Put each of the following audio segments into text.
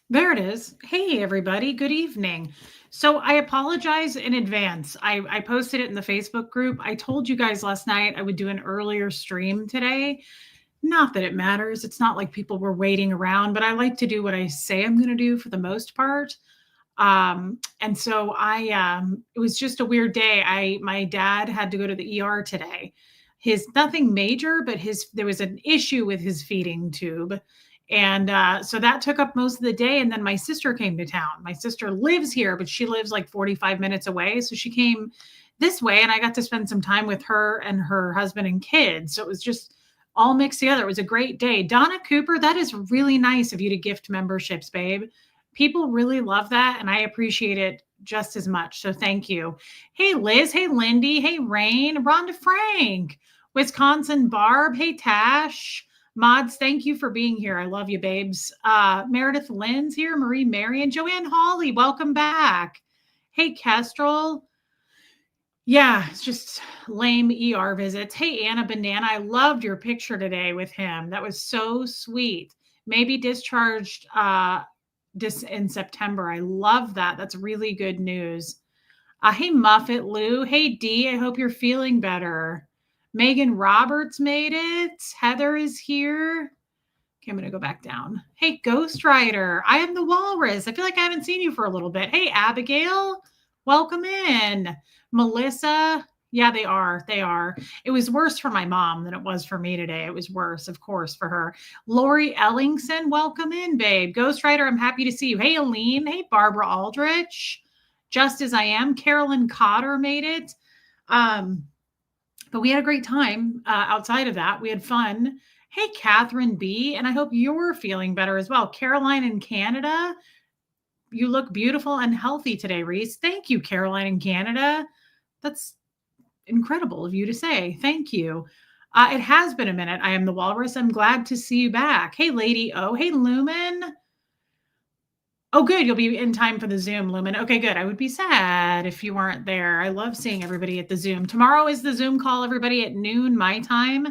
There it is. Hey, everybody. Good evening. So I apologize in advance. I posted it in the Facebook group. I told you guys last night I would do an earlier stream today. Not that it matters. It's not like people were waiting around, but I like to do what I say I'm going to do for the most part. And so it was just a weird day. My dad had to go to the ER today. His nothing major, but there was an issue with his feeding tube. And so that took up most of the day. And then my sister came to town. My sister lives here, but she lives like 45 minutes away. So she came this way, and I got to spend some time with her and her husband and kids. So it was just all mixed together. It was a great day. Donna Cooper, that is really nice of you to gift memberships, babe. People really love that, and I appreciate it just as much. So thank you. Hey, Liz. Hey, Lindy. Hey, Rain. Rhonda Frank. Wisconsin Barb. Hey, Tash. Mods, thank you for being here. I love you, babes. Meredith Lynn's here. Marie Marion. Joanne Hawley, welcome back. Hey, Kestrel. Yeah, it's just lame ER visits. Hey, Anna Banana, I loved your picture today with him. That was so sweet. Maybe discharged in September. I love that. That's really good news. Hey, Muffet Lou. Hey, Dee. I hope you're feeling better. Megan Roberts made it. Heather is here. Okay, I'm going to go back down. Hey, Ghost Rider. I am the Walrus. I feel like I haven't seen you for a little bit. Hey, Abigail. Welcome in. Melissa. Yeah, they are. They are. It was worse for my mom than it was for me today. It was worse, of course, for her. Lori Ellingson. Welcome in, babe. Ghost Rider, I'm happy to see you. Hey, Aline. Hey, Barbara Aldrich. Just as I am. Carolyn Cotter made it. But we had a great time outside of that. We had fun. Hey, Catherine B. And I hope you're feeling better as well. Caroline in Canada, you look beautiful and healthy today, Reese. Thank you, Caroline in Canada. That's incredible of you to say. Thank you. It has been a minute. I am the Walrus. I'm glad to see you back. Hey, Lady O. Hey, Lumen. Oh, good. You'll be in time for the Zoom, Lumen. Okay, good. I would be sad if you weren't there. I love seeing everybody at the Zoom. Tomorrow is the Zoom call, everybody, at noon, my time.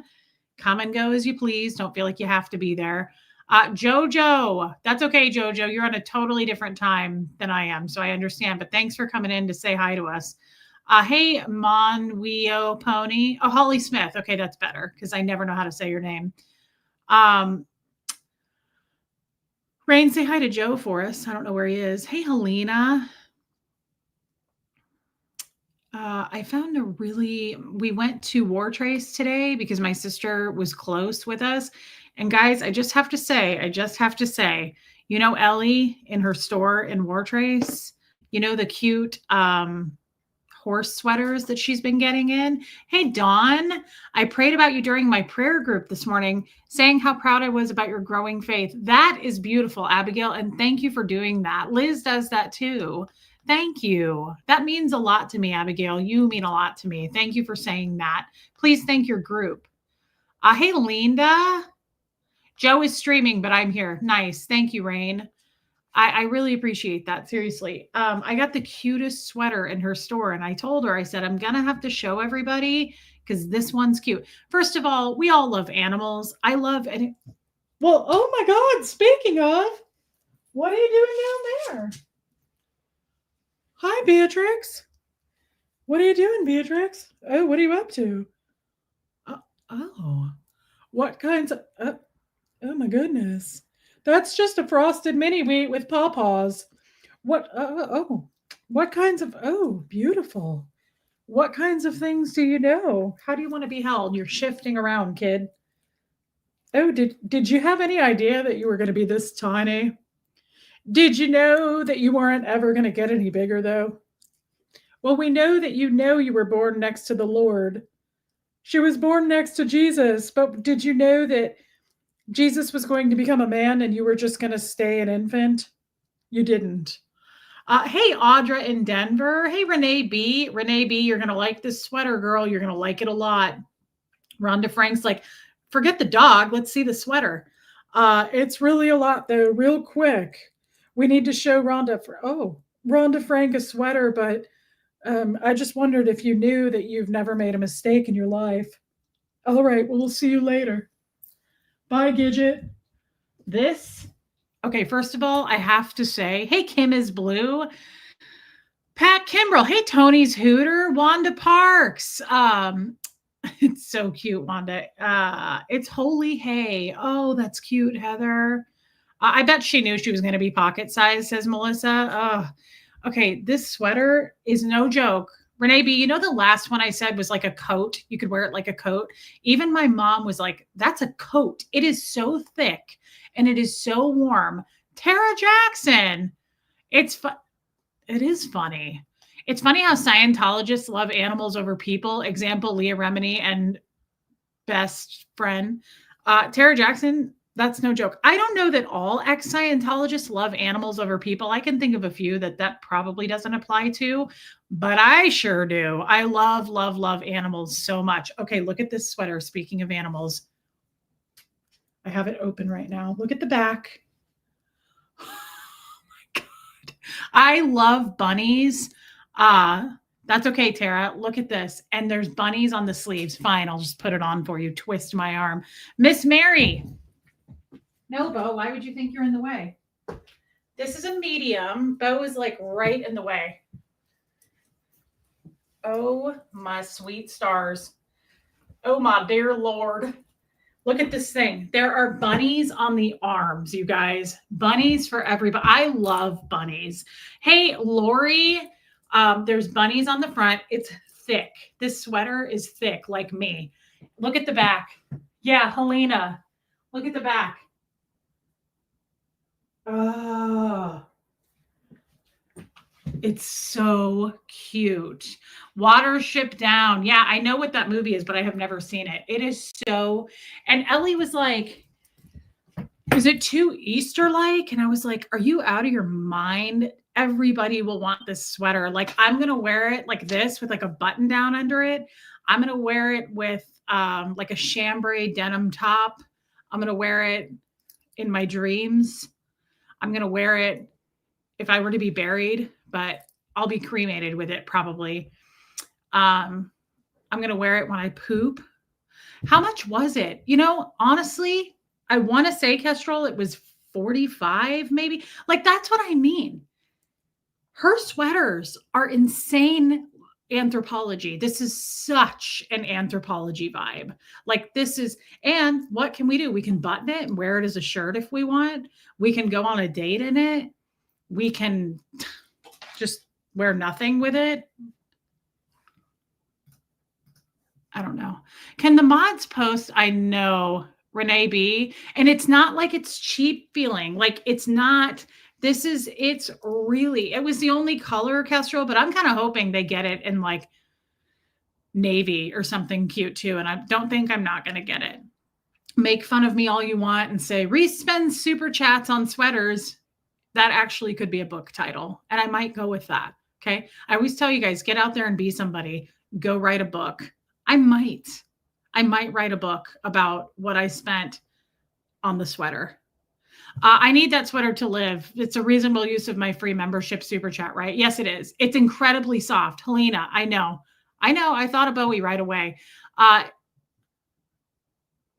Come and go as you please. Don't feel like you have to be there. Jojo, that's okay, Jojo. You're on a totally different time than I am, so I understand. But thanks for coming in to say hi to us. Hey, Monweo Pony. Oh, Holly Smith. Okay, that's better because I never know how to say your name. Rain, say hi to Joe for us. I don't know where he is. Hey, Helena. I found we went to War Trace today because my sister was close with us. And guys, I just have to say, you know, Ellie in her store in War Trace, you know, the cute horse sweaters that she's been getting in. Hey, Dawn, I prayed about you during my prayer group this morning, saying how proud I was about your growing faith. That is beautiful, Abigail. And thank you for doing that. Liz does that too. Thank you. That means a lot to me, Abigail. You mean a lot to me. Thank you for saying that. Please thank your group. Hey, Linda. Joe is streaming, but I'm here. Nice. Thank you, Rain. I really appreciate that. Seriously. I got the cutest sweater in her store, and I told her, I said, I'm going to have to show everybody because this one's cute. First of all, we all love animals. I love it. Well, oh my God. Speaking of, what are you doing down there? Hi, Beatrix. What are you doing, Beatrix? Oh, what are you up to? Oh, what kinds of. Oh my goodness. That's just a frosted mini wheat with pawpaws. What? What kinds of? Oh, beautiful. What kinds of things do you know? How do you want to be held? You're shifting around, kid. Oh, did you have any idea that you were going to be this tiny? Did you know that you weren't ever going to get any bigger, though? Well, we know you were born next to the Lord. She was born next to Jesus, but did you know that Jesus was going to become a man and you were just going to stay an infant? You didn't. Hey, Audra in Denver. Hey, Renee B. Renee B, you're going to like this sweater, girl. You're going to like it a lot. Rhonda Frank's like, forget the dog. Let's see the sweater. It's really a lot, though, real quick. We need to show Rhonda Frank a sweater, but I just wondered if you knew that you've never made a mistake in your life. All right, well, we'll see you later. Bye, Gidget. This Okay, first of all, I have to say, hey, Kim is blue. Pat Kimbrell. Hey, Tony's Hooter. Wanda Parks. It's so cute, Wanda. It's Holy Hay. Oh, that's cute, Heather. I bet she knew she was going to be pocket size, says Melissa. Okay, this sweater is no joke. Renee B, you know the last one I said was like a coat. You could wear it like a coat. Even my mom was like, that's a coat. It is so thick and it is so warm. Tara Jackson. It's it is funny. It's funny how Scientologists love animals over people. Example, Leah Remini and best friend. Tara Jackson, that's no joke. I don't know that all ex-Scientologists love animals over people. I can think of a few that probably doesn't apply to, but I sure do. I love, love, love animals so much. Okay, look at this sweater. Speaking of animals, I have it open right now. Look at the back. I love bunnies. That's okay, Tara. Look at this. And there's bunnies on the sleeves. Fine, I'll just put it on for you. Twist my arm. Miss Mary. No, Bo, why would you think you're in the way? This is a medium. Bo is like right in the way. Oh, my sweet stars. Oh, my dear Lord. Look at this thing. There are bunnies on the arms, you guys. Bunnies for everybody. I love bunnies. Hey, Lori, there's bunnies on the front. It's thick. This sweater is thick like me. Look at the back. Yeah, Helena. Look at the back. Oh, it's so cute. Watership Down. Yeah, I know what that movie is, but I have never seen it. It is so, and Ellie was like, is it too Easter like? And I was like, are you out of your mind? Everybody will want this sweater. Like, I'm going to wear it like this with like a button down under it. I'm going to wear it with like a chambray denim top. I'm going to wear it in my dreams. I'm going to wear it if I were to be buried, but I'll be cremated with it probably. I'm going to wear it when I poop. How much was it? You know, honestly, I want to say, Kestrel, it was 45 maybe. Like, that's what I mean. Her sweaters are insane anthropology. This is such an anthropology vibe. Like, this is, and what can we do? We can button it and wear it as a shirt if we want. We can go on a date in it. We can just wear nothing with it. I don't know. Can the mods post? I know, Renee B. And it's not like it's cheap feeling. Like, it's not, it's really, it was the only color, Kestrel, but I'm kind of hoping they get it in like navy or something cute too. And I don't think I'm not going to get it. Make fun of me all you want and say, Reese spends super chats on sweaters. That actually could be a book title. And I might go with that. Okay. I always tell you guys, get out there and be somebody. Go write a book. I might write a book about what I spent on the sweater. I need that sweater to live. It's a reasonable use of my free membership super chat, right? Yes, it is. It's incredibly soft. Helena, I know. I thought of Bowie right away.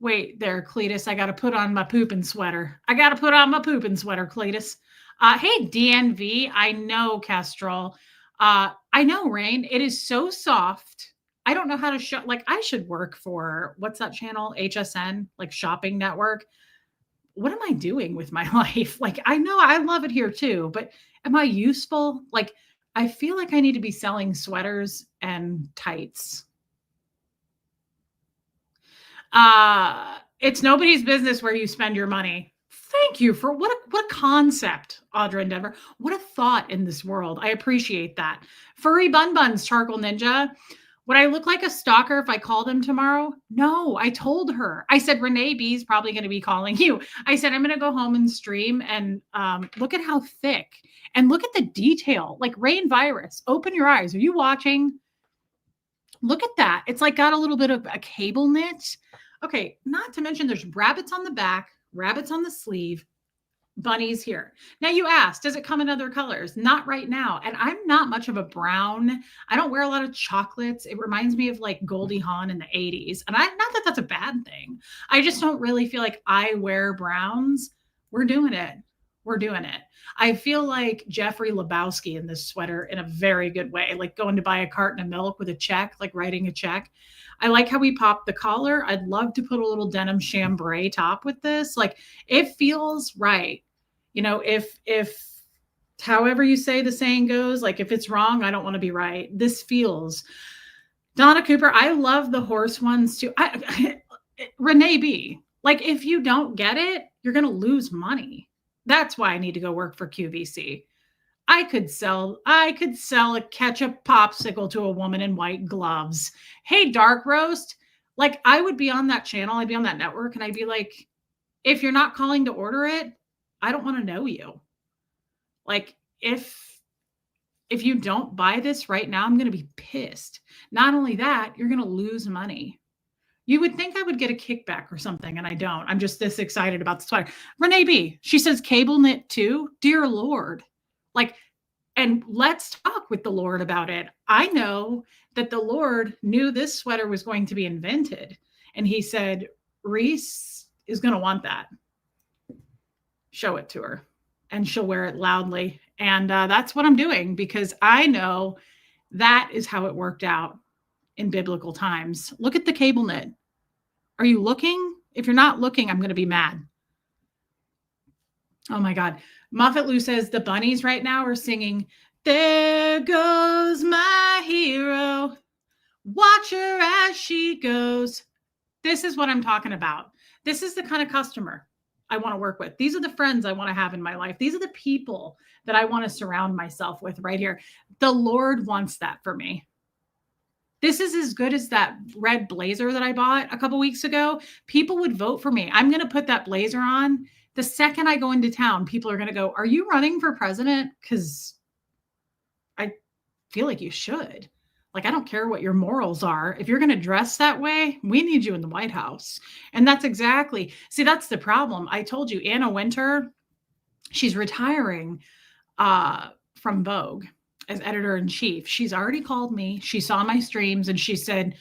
Wait there, Cletus. I got to put on my pooping sweater. Cletus. Hey, DNV. I know, Kestrel. I know, Rain. It is so soft. I don't know how to show. Like, I should work for, what's that channel? HSN, like Shopping Network. What am I doing with my life? Like, I know I love it here too, but am I useful? Like, I feel like I need to be selling sweaters and tights. It's nobody's business where you spend your money. Thank you for what a concept, Audra Endeavor. What a thought in this world. I appreciate that. Furry Bun Buns, Charcoal Ninja. Would I look like a stalker if I called him tomorrow? No, I told her. I said, Renee B is probably going to be calling you. I said, I'm going to go home and stream and look at how thick and look at the detail, like Rain Virus. Open your eyes. Are you watching? Look at that. It's like got a little bit of a cable knit. Okay, not to mention there's rabbits on the back, rabbits on the sleeve, bunnies here. Now you asked, does it come in other colors? Not right now. And I'm not much of a brown. I don't wear a lot of chocolates. It reminds me of like Goldie Hawn in the 80s. And not that that's a bad thing. I just don't really feel like I wear browns. We're doing it. we're doing it. I feel like Jeffrey Lebowski in this sweater in a very good way, like going to buy a carton of milk with a check, like writing a check. I like how we popped the collar. I'd love to put a little denim chambray top with this. Like it feels right. You know, if however you say the saying goes, like if it's wrong, I don't want to be right. This feels Donna Cooper. I love the horse ones too. Renee B. Like if you don't get it, you're going to lose money. That's why I need to go work for QVC. I could sell a ketchup popsicle to a woman in white gloves. Hey, dark roast. Like I would be on that channel, I'd be on that network, and I'd be like, if you're not calling to order it, I don't want to know you. Like if you don't buy this right now, I'm going to be pissed. Not only that, you're going to lose money. You would think I would get a kickback or something, and I don't. I'm just this excited about the sweater. Renee B, she says cable knit too. Dear Lord. Like, and let's talk with the Lord about it. I know that the Lord knew this sweater was going to be invented. And he said, Reese is going to want that. Show it to her. And she'll wear it loudly. And that's what I'm doing because I know that is how it worked out in biblical times. Look at the cable knit. Are you looking? If you're not looking, I'm going to be mad. Oh my God. Moffat Lou says the bunnies right now are singing, there goes my hero. Watch her as she goes. This is what I'm talking about. This is the kind of customer I want to work with. These are the friends I want to have in my life. These are the people that I want to surround myself with right here. The Lord wants that for me. This is as good as that red blazer that I bought a couple weeks ago. People would vote for me. I'm going to put that blazer on. The second I go into town, people are going to go, are you running for president? Because I feel like you should. Like, I don't care what your morals are. If you're going to dress that way, we need you in the White House. And that's exactly, see, that's the problem. I told you, Anna Wintour, she's retiring from Vogue as editor-in-chief. She's already called me. She saw my streams and she said,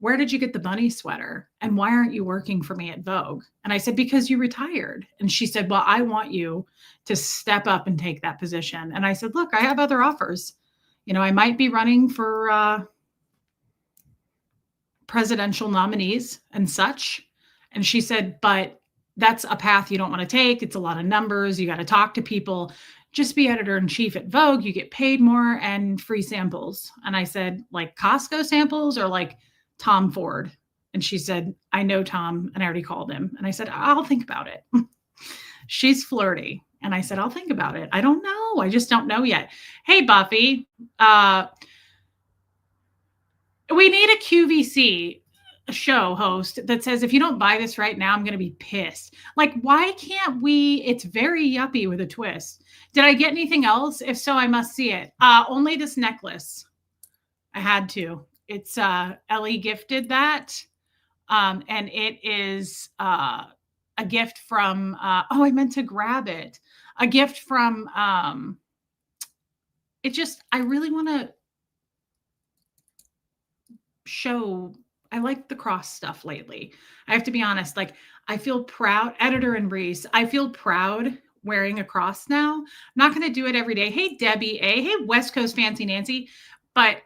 where did you get the bunny sweater? And why aren't you working for me at Vogue? And I said, because you retired. And she said, well, I want you to step up and take that position. And I said, look, I have other offers. You know, I might be running for presidential nominees and such. And she said, but that's a path you don't want to take. It's a lot of numbers. You got to talk to people. Just be editor-in-chief at Vogue. You get paid more and free samples. And I said, like Costco samples or like Tom Ford? And she said, I know Tom and I already called him. And I said, I'll think about it. She's flirty. And I said, I'll think about it. I don't know. I just don't know yet. Hey, Buffy, we need a QVC show host that says, if you don't buy this right now, I'm going to be pissed. Like, why can't we? It's very yuppie with a twist. Did I get anything else? If so, I must see it. Only this necklace. I had to. It's Ellie gifted that. And it is a gift from, I meant to grab it. A gift from, I really want to show, I like the cross stuff lately. I have to be honest. Like, I feel proud, editor and Reese, I feel proud wearing a cross now. I'm not going to do it every day. Hey, Debbie A. Hey, West Coast Fancy Nancy. But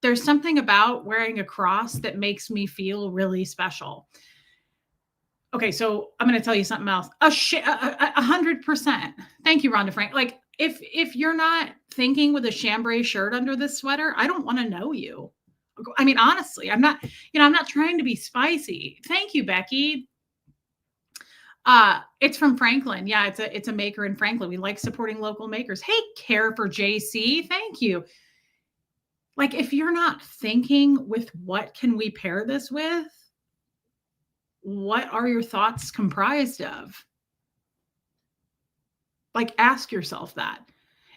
there's something about wearing a cross that makes me feel really special. Okay, so I'm going to tell you something else. 100%. Thank you, Rhonda Frank. Like, if you're not thinking with a chambray shirt under this sweater, I don't want to know you. I mean, honestly, I'm not trying to be spicy. Thank you, Becky. It's from Franklin. Yeah, it's a maker in Franklin. We like supporting local makers. Hey, Care for JC. Thank you. Like, if you're not thinking with what can we pair this with, what are your thoughts comprised of? Like, ask yourself that.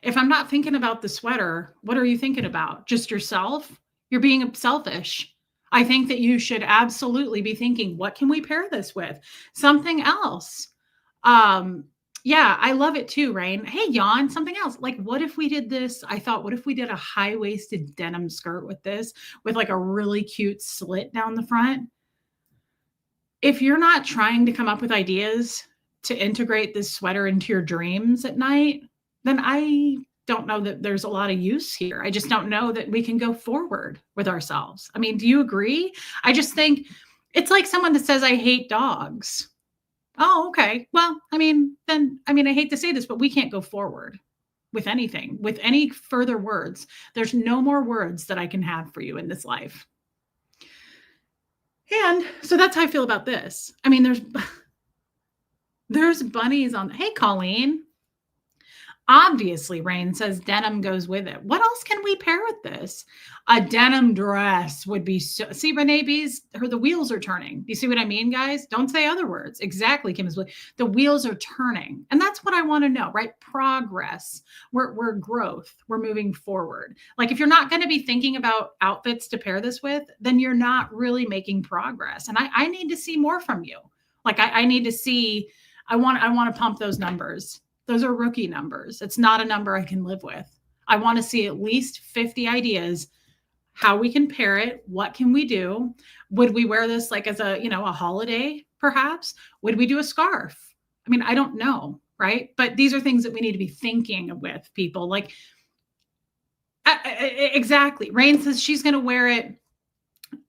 If I'm not thinking about the sweater, what are you thinking about? Just yourself? You're being selfish. I think that you should absolutely be thinking, what can we pair this with? Something else. Yeah, I love it too, Rain. Hey, Jan, something else. Like, what if we did this? I thought, what if we did a high-waisted denim skirt with this, with like a really cute slit down the front? If you're not trying to come up with ideas to integrate this sweater into your dreams at night, then I don't know that there's a lot of use here. I just don't know that we can go forward with ourselves. I mean, do you agree? I just think it's like someone that says, I hate dogs. Oh, okay. Well, I hate to say this, but we can't go forward with anything, with any further words. There's no more words that I can have for you in this life. And so that's how I feel about this. I mean, there's bunnies on. Hey, Colleen. Obviously, Rain says denim goes with it. What else can we pair with this? A denim dress would be so. See, Renee B's, the wheels are turning. Do you see what I mean, guys? Don't say other words. Exactly, Kim is. The wheels are turning, and that's what I want to know, right? Progress. We're growth. We're moving forward. Like if you're not going to be thinking about outfits to pair this with, then you're not really making progress. And I need to see more from you. Like I need to see. I want to pump those numbers. Those are rookie numbers. It's not a number I can live with. I want to see at least 50 ideas, how we can pair it. What can we do? Would we wear this like as a holiday, perhaps? Would we do a scarf? I mean, I don't know, right? But these are things that we need to be thinking with people. Like, exactly. Rain says she's going to wear it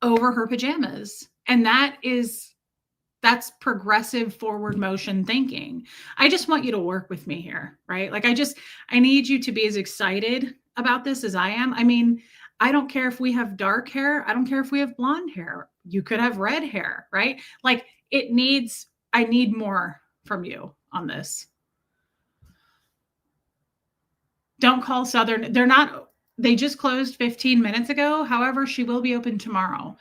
over her pajamas. And that's progressive forward motion thinking. I just want you to work with me here, right? Like I need you to be as excited about this as I am. I mean, I don't care if we have dark hair. I don't care if we have blonde hair. You could have red hair, right? Like I need more from you on this. Don't call Southern. They just closed 15 minutes ago. However, she will be open tomorrow.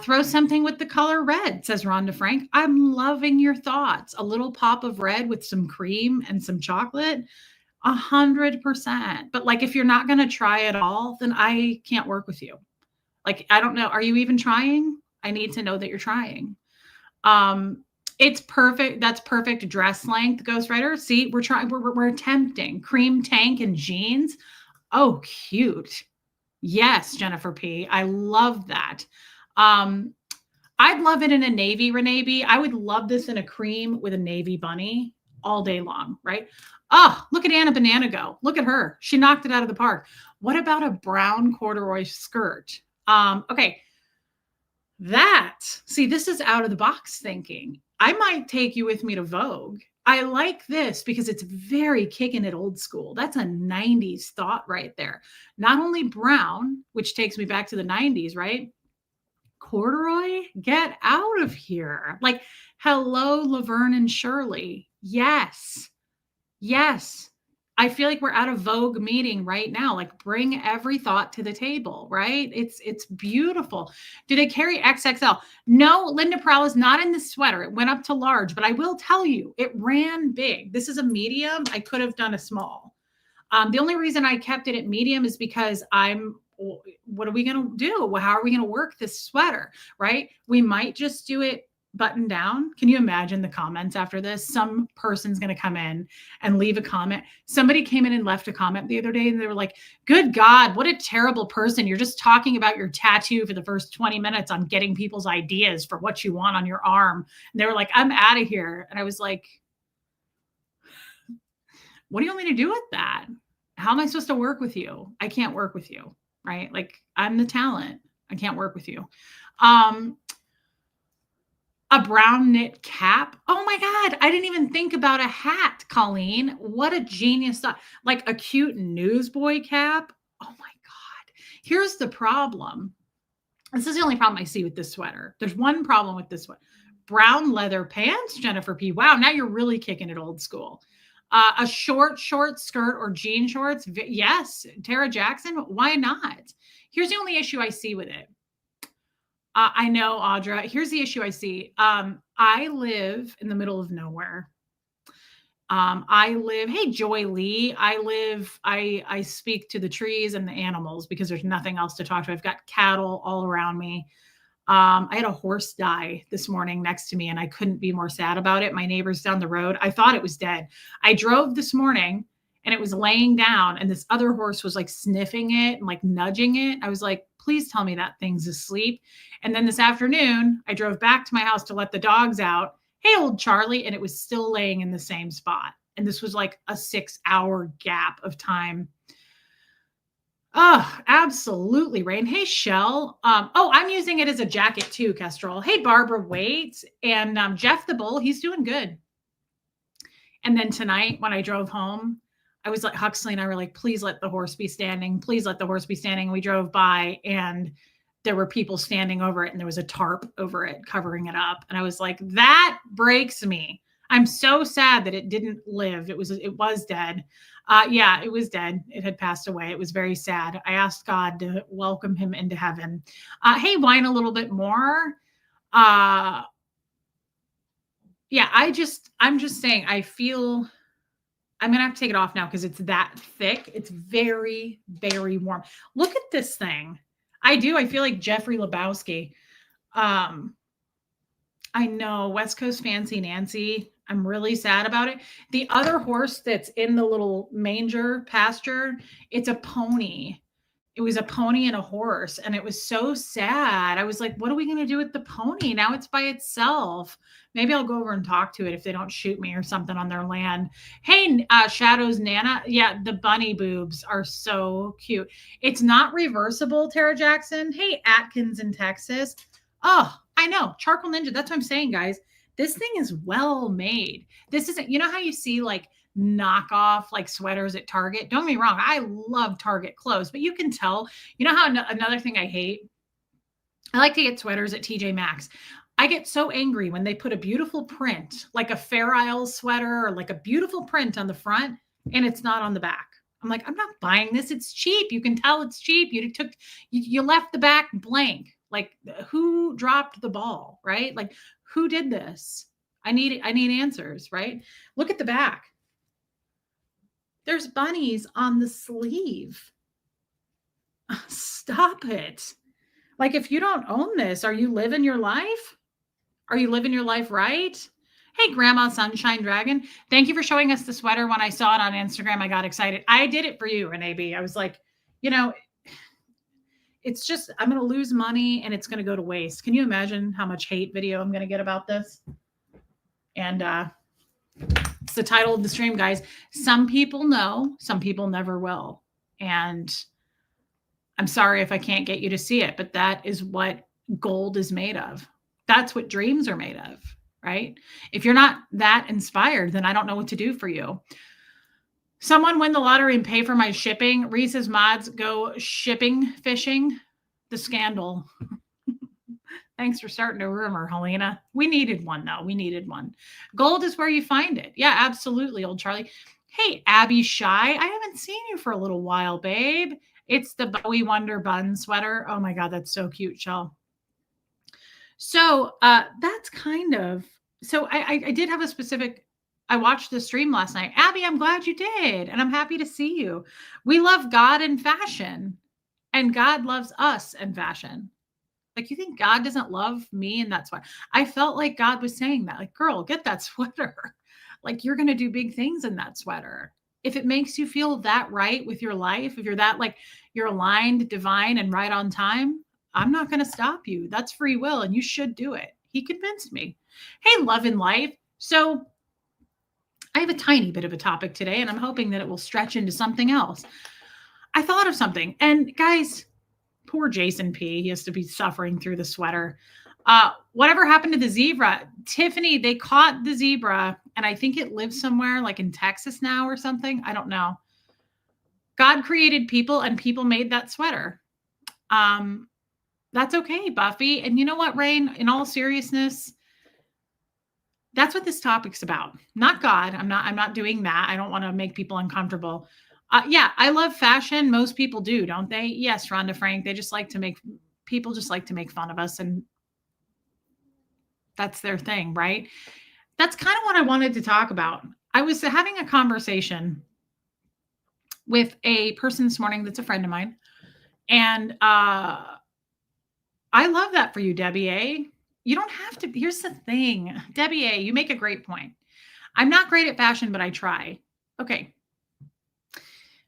Throw something with the color red, says Rhonda Frank. I'm loving your thoughts. A little pop of red with some cream and some chocolate, 100%. But like, if you're not going to try it all, then I can't work with you. Like, I don't know. Are you even trying? I need to know that you're trying. It's perfect. That's perfect dress length, Ghost Rider. See, we're trying. We're attempting cream tank and jeans. Oh, cute. Yes, Jennifer P. I love that. I'd love it in a navy, Renee B. I would love this in a cream with a navy bunny all day long, right? Oh, look at Anna Banana go. Look at her. She knocked it out of the park. What about a brown corduroy skirt? Okay. This is out of the box thinking. I might take you with me to Vogue. I like this because it's very kicking it old school. That's a 90s thought right there. Not only brown, which takes me back to the 90s, right? Corduroy, get out of here. Like, hello, Laverne and Shirley. Yes. I feel like we're at a Vogue meeting right now. Like, bring every thought to the table, right? It's beautiful. Do they carry XXL? No, Linda Prowl is not in the sweater. It went up to large, but I will tell you, it ran big. This is a medium. I could have done a small. The only reason I kept it at medium is because what are we going to do? How are we going to work this sweater, right? We might just do it button down. Can you imagine the comments after this? Some person's going to come in and leave a comment. Somebody came in and left a comment the other day and they were like, good God, what a terrible person. You're just talking about your tattoo for the first 20 minutes on getting people's ideas for what you want on your arm. And they were like, I'm out of here. And I was like, what do you want me to do with that? How am I supposed to work with you? I can't work with you. Right? Like I'm the talent. I can't work with you. A brown knit cap. Oh my God. I didn't even think about a hat, Colleen. What a genius thought. Like a cute newsboy cap. Oh my God. Here's the problem. This is the only problem I see with this sweater. There's one problem with this one. Brown leather pants, Jennifer P. Wow. Now you're really kicking it old school. A short skirt or jean shorts. Yes. Tara Jackson. Why not? Here's the only issue I see with it. I know, Audra. Here's the issue I see. I live in the middle of nowhere. Hey, Joy Lee. I speak to the trees and the animals because there's nothing else to talk to. I've got cattle all around me. I had a horse die this morning next to me and I couldn't be more sad about it. My neighbor's down the road. I thought it was dead. I drove this morning and it was laying down and this other horse was like sniffing it and like nudging it. I was like, please tell me that thing's asleep. And then this afternoon, I drove back to my house to let the dogs out. hey, old Charlie. And it was still laying in the same spot. And this was like a 6-hour gap of time. Oh, absolutely, Rain. Hey, Shell. Oh, I'm using it as a jacket too, Kestrel. Hey, Barbara Waits and Jeff the Bull. He's doing good. And then tonight when I drove home, I was like, Huxley and I were like, please let the horse be standing. Please let the horse be standing. We drove by and there were people standing over it and there was a tarp over it covering it up. And I was like, that breaks me. I'm so sad that it didn't live. It was dead. Yeah, it was dead. It had passed away. It was very sad. I asked God to welcome him into heaven. Hey, whine a little bit more. Yeah, I'm just saying, I feel I'm going to have to take it off now because it's that thick. It's very, very warm. Look at this thing. I feel like Jeffrey Lebowski. I know, West Coast Fancy Nancy. I'm really sad about it. The other horse that's in the little manger pasture, it's a pony. It was a pony and a horse, and it was so sad. I was like, what are we going to do with the pony? Now it's by itself. Maybe I'll go over and talk to it if they don't shoot me or something on their land. Hey, Shadows Nana. Yeah, the bunny boobs are so cute. It's not reversible, Tara Jackson. Hey, Atkins in Texas. Oh, I know. Charcoal Ninja. That's what I'm saying, guys. This thing is well made. This isn't, you know how you see like knockoff like sweaters at Target? Don't get me wrong. I love Target clothes, but you can tell, you know how another thing I hate? I like to get sweaters at TJ Maxx. I get so angry when they put a beautiful print, like a Fair Isle sweater or like a beautiful print on the front and it's not on the back. I'm like, I'm not buying this. It's cheap. You can tell it's cheap. You left the back blank. Like who dropped the ball, right? Like who did this? I need answers, right? Look at the back. There's bunnies on the sleeve. Stop it. Like if you don't own this, are you living your life? Are you living your life right? Hey, Grandma Sunshine Dragon. Thank you for showing us the sweater. When I saw it on Instagram, I got excited. I did it for you, Renee B. I was like, you know, it's just, I'm going to lose money and it's going to go to waste. Can you imagine how much hate video I'm going to get about this? And it's the title of the stream, guys. Some people know, some people never will. And I'm sorry if I can't get you to see it, but that is what gold is made of. That's what dreams are made of, right? If you're not that inspired, then I don't know what to do for you. Someone win the lottery and pay for my shipping. Reese's Mods go shipping fishing. The scandal. Thanks for starting a rumor, Helena. We needed one, though. We needed one. Gold is where you find it. Yeah, absolutely, old Charlie. Hey, Abby Shy. I haven't seen you for a little while, babe. It's the Bowie Wonder Bun sweater. Oh, my God, that's so cute, Shell. So that's kind of, so I did have a specific, I watched the stream last night. Abby, I'm glad you did. And I'm happy to see you. We love God and fashion. And God loves us and fashion. Like, you think God doesn't love me and that sweater? I felt like God was saying that. Like, girl, get that sweater. Like, you're going to do big things in that sweater. If it makes you feel that right with your life, if you're that, like, you're aligned, divine, and right on time, I'm not going to stop you. That's free will, and you should do it. He convinced me. Hey, love and life. So I have a tiny bit of a topic today, and I'm hoping that it will stretch into something else. I thought of something. And guys, poor Jason P. He has to be suffering through the sweater. Whatever happened to the zebra? Tiffany, they caught the zebra, and I think it lives somewhere like in Texas now or something. I don't know. God created people, and people made that sweater. That's okay, Buffy. And you know what, Rain? In all seriousness, that's what this topic's about. Not God. I'm not doing that. I don't want to make people uncomfortable. Yeah, I love fashion. Most people do, don't they? Yes, Rhonda Frank. They just like to make fun of us, and that's their thing, right? That's kind of what I wanted to talk about. I was having a conversation with a person this morning that's a friend of mine, and I love that for you, Debbie A. You don't have to. Here's the thing, Debbie A. You make a great point. I'm not great at fashion, but I try. Okay.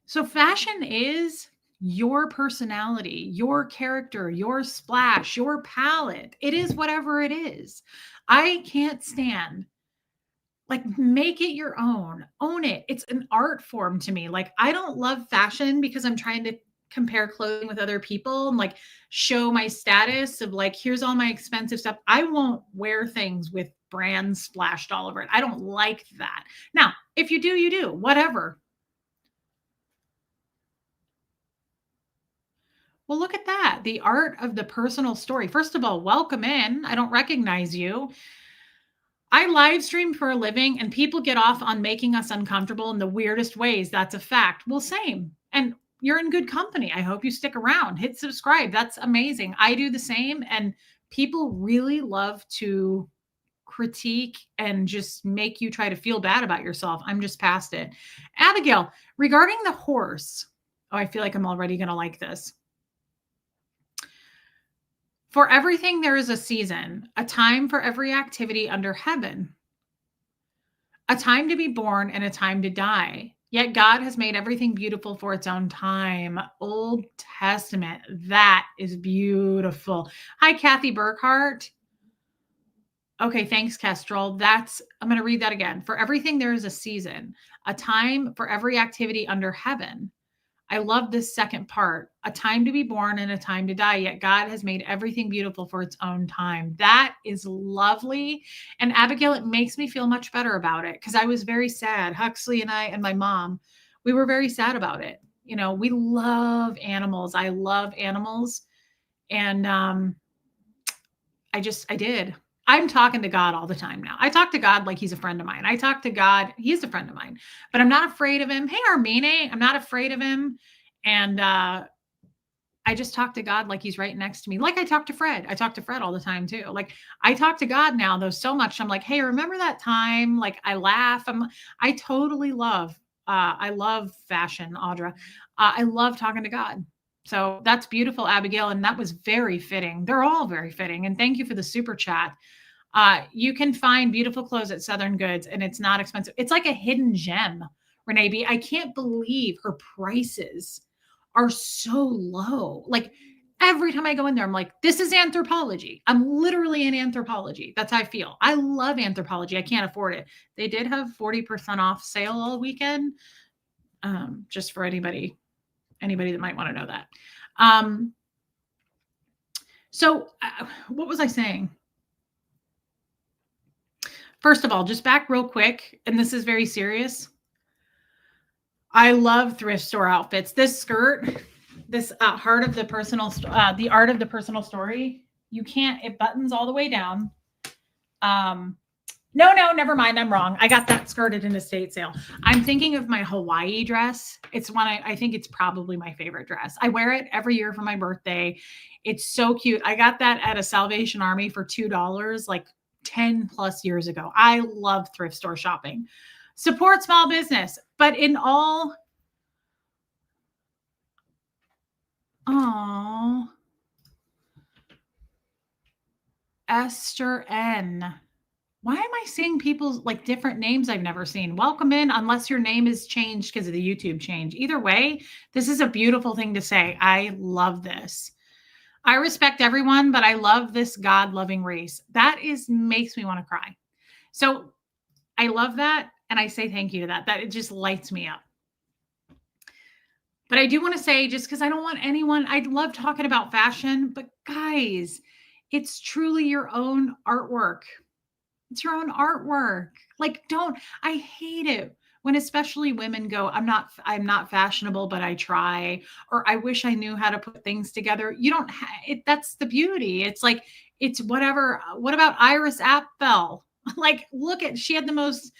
So fashion is your personality, your character, your splash, your palette. It is whatever it is. I can't stand, like, make it your own. Own it. It's an art form to me. Like, I don't love fashion because I'm trying to compare clothing with other people and like show my status of like, here's all my expensive stuff. I won't wear things with brands splashed all over it. I don't like that. Now, if you do, you do. Whatever. Well, look at that. The art of the personal story. First of all, welcome in. I don't recognize you. I live stream for a living and people get off on making us uncomfortable in the weirdest ways. That's a fact. Well, same. And you're in good company. I hope you stick around. Hit subscribe. That's amazing. I do the same. And people really love to critique and just make you try to feel bad about yourself. I'm just past it. Abigail, regarding the horse, oh, I feel like I'm already going to like this. For everything, there is a season, a time for every activity under heaven, a time to be born and a time to die. Yet God has made everything beautiful for its own time. Old Testament. That is beautiful. Hi, Kathy Burkhart. Okay, thanks, Kestrel. I'm going to read that again. For everything, there is a season, a time for every activity under heaven. I love this second part, a time to be born and a time to die. Yet God has made everything beautiful for its own time. That is lovely. And Abigail, it makes me feel much better about it because I was very sad. Huxley and I and my mom, we were very sad about it. You know, we love animals. I love animals. And I did. I'm talking to God all the time now. I talk to God like he's a friend of mine. I talk to God, he's a friend of mine, but I'm not afraid of him. Hey, Armine, I'm not afraid of him. And I just talk to God like he's right next to me. Like I talk to Fred. I talk to Fred all the time too. Like I talk to God now though so much. I'm like, hey, remember that time? Like I laugh. I totally love, I love fashion, Audra. I love talking to God. So that's beautiful, Abigail. And that was very fitting. They're all very fitting. And thank you for the super chat. You can find beautiful clothes at Southern Goods and it's not expensive. It's like a hidden gem, Renee B. I can't believe her prices are so low. Like every time I go in there, I'm like, this is Anthropologie. I'm literally in Anthropologie. That's how I feel. I love Anthropologie. I can't afford it. They did have 40% off sale all weekend. Just for anybody that might want to know that. What was I saying? First of all, just back real quick, and this is very serious. I love thrift store outfits. This skirt, this art of the personal story, it buttons all the way down. No, never mind. I'm wrong. I got that skirt at an estate sale. I'm thinking of my Hawaii dress. It's one I think it's probably my favorite dress. I wear it every year for my birthday. It's so cute. I got that at a Salvation Army for $2, like 10 plus years ago. I love thrift store shopping. Support small business, but in all, Esther N. Why am I seeing people's like different names I've never seen? Welcome in, unless your name is changed because of the YouTube change. Either way, this is a beautiful thing to say. I love this. I respect everyone, but I love this God-loving race. That makes me want to cry. So I love that. And I say thank you to that. That it just lights me up. But I do want to say, just because I don't want anyone, I love talking about fashion, but guys, it's truly your own artwork. It's your own artwork. Like, I hate it when especially women go, I'm not fashionable, but I try, or I wish I knew how to put things together. You don't that's the beauty. It's like, it's whatever. What about Iris Apfel? Like, she had the most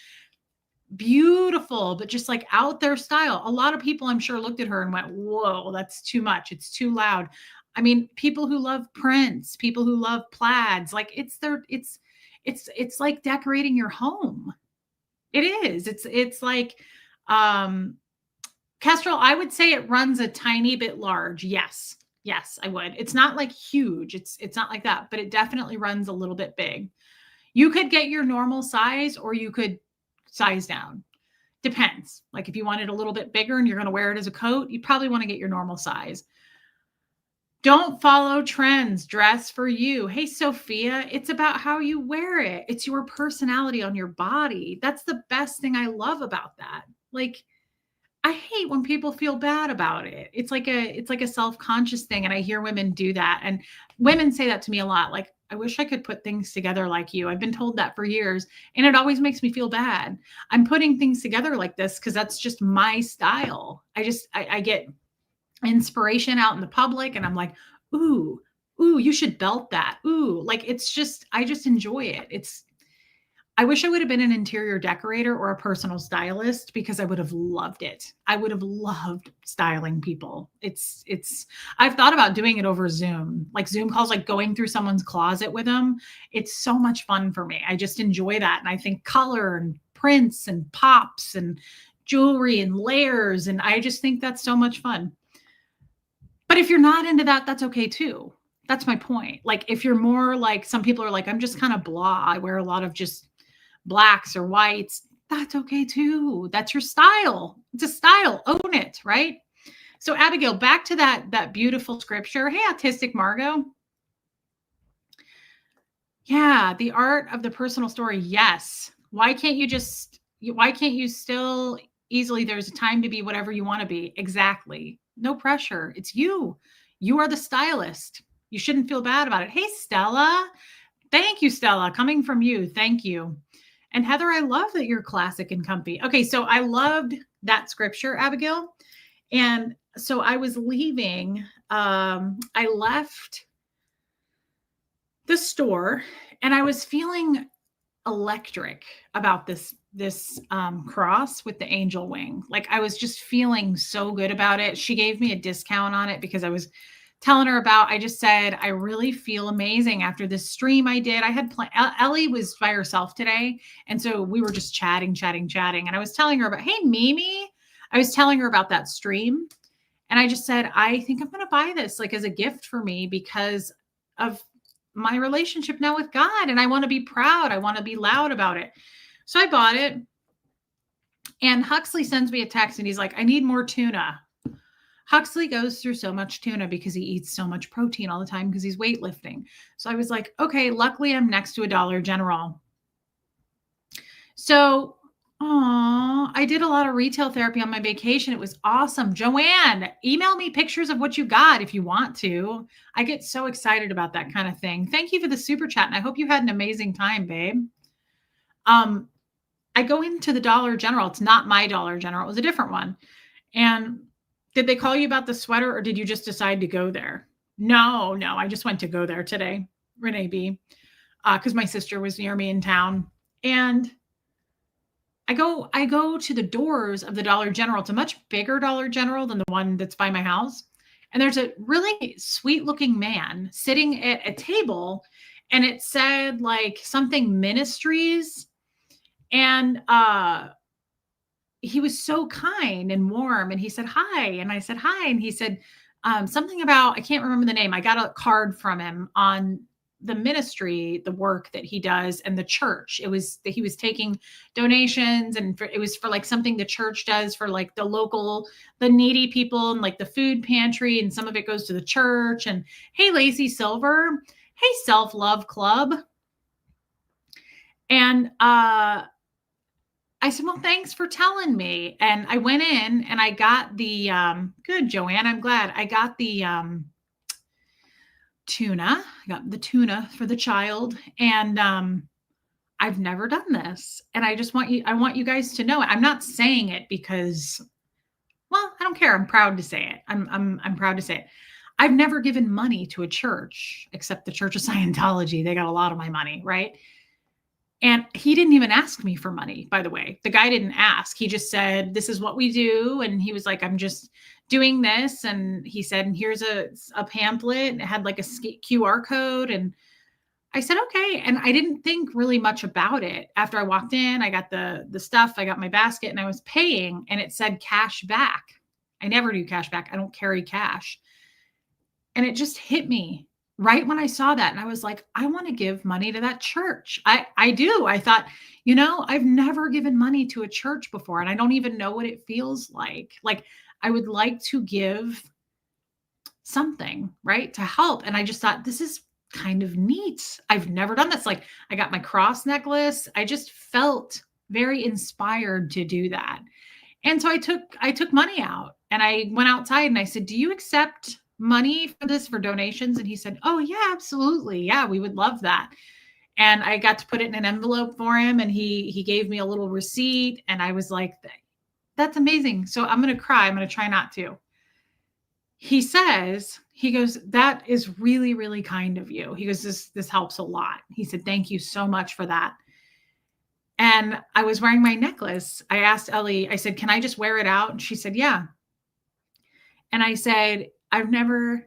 beautiful, but just like out there style. A lot of people I'm sure looked at her and went, whoa, that's too much. It's too loud. I mean, people who love prints, people who love plaids, like it's like decorating your home. It is. It's like, Kestrel, I would say it runs a tiny bit large. Yes, I would. It's not like huge. It's not like that, but it definitely runs a little bit big. You could get your normal size or you could size down. Depends. Like if you want it a little bit bigger and you're going to wear it as a coat, you probably want to get your normal size. Don't follow trends. Dress for you. Hey, Sophia, it's about how you wear it. It's your personality on your body. That's the best thing I love about that. Like, I hate when people feel bad about it. It's like a self-conscious thing, and I hear women do that, and women say that to me a lot, like, "I wish I could put things together like you." I've been told that for years, and it always makes me feel bad. I'm putting things together like this because that's just my style. I get inspiration out in the public, and I'm like, "Ooh, ooh, you should belt that. Ooh." Like, it's just I just enjoy it. I wish I would have been an interior decorator or a personal stylist because I would have loved it. I would have loved styling people. I've thought about doing it over Zoom, like Zoom calls, like going through someone's closet with them. It's so much fun for me. I just enjoy that. And I think color and prints and pops and jewelry and layers. And I just think that's so much fun. But if you're not into that, that's okay too. That's my point. Like, if you're more like some people are like, I'm just kind of blah. I wear a lot of just blacks or whites. That's okay too. That's your style. It's a style. Own it, right? So Abigail, back to that beautiful scripture. Hey, autistic Margot. Yeah, the art of the personal story. Yes. Why can't you still easily there's a time to be whatever you want to be? Exactly. No pressure. It's you. You are the stylist. You shouldn't feel bad about it. Hey, Stella. Thank you, Stella. Coming from you. Thank you. And Heather, I love that you're classic and comfy. Okay, so I loved that scripture, Abigail. And so I was leaving. I left the store and I was feeling electric about this cross with the angel wing. Like, I was just feeling so good about it. She gave me a discount on it because I was telling her about, I just said, I really feel amazing after this stream I did. I had Ellie was by herself today. And so we were just chatting. And I was telling her about, hey, Mimi, I was telling her about that stream. And I just said, I think I'm going to buy this like as a gift for me because of my relationship now with God. And I want to be proud. I want to be loud about it. So I bought it. And Huxley sends me a text and he's like, I need more tuna. Huxley goes through so much tuna because he eats so much protein all the time because he's weightlifting. So I was like, okay, luckily I'm next to a Dollar General. So, I did a lot of retail therapy on my vacation. It was awesome. Joanne, email me pictures of what you got if you want to. I get so excited about that kind of thing. Thank you for the super chat. And I hope you had an amazing time, babe. I go into the Dollar General. It's not my Dollar General. It was a different one. And did they call you about the sweater or did you just decide to go there? No, I just went to go there today, Renee B, because my sister was near me in town. And I go to the doors of the Dollar General. It's a much bigger Dollar General than the one that's by my house. And there's a really sweet looking man sitting at a table and it said like something ministries. And he was so kind and warm and he said, hi. And I said, hi. And he said something about, I can't remember the name. I got a card from him on the ministry, the work that he does and the church. It was that he was taking donations and it was for like something the church does for like the needy people and like the food pantry. And some of it goes to the church. And hey, Lacey Silver, hey, Self-Love Club. And I said, well, thanks for telling me. And I went in and I got the, good, Joanne, I'm glad I got the tuna. I got the tuna for the child. And I've never done this. And I want you guys to know it. I'm not saying it because, well, I don't care. I'm proud to say it. I'm proud to say it. I've never given money to a church except the Church of Scientology. They got a lot of my money, right? And he didn't even ask me for money, by the way. The guy didn't ask. He just said, this is what we do. And he was like, I'm just doing this. And he said, and here's a pamphlet. And it had like a QR code. And I said, okay. And I didn't think really much about it. After I walked in, I got the stuff, I got my basket and I was paying and it said cash back. I never do cash back. I don't carry cash. And it just hit me right when I saw that. And I was like, I want to give money to that church. I do. I thought, I've never given money to a church before. And I don't even know what it feels like. Like, I would like to give something, right, to help. And I just thought, this is kind of neat. I've never done this. Like, I got my cross necklace. I just felt very inspired to do that. And so I took money out and I went outside and I said, "Do you accept money for this, for donations?" And he said, "Oh, yeah, absolutely. Yeah, we would love that." And I got to put it in an envelope for him and he gave me a little receipt and I was like, "That's amazing." So I'm going to cry. I'm going to try not to. He goes, "That is really, really kind of you." He goes, "This helps a lot." He said, "Thank you so much for that." And I was wearing my necklace. I asked Ellie, I said, "Can I just wear it out?" And she said, "Yeah." And I said, "I've never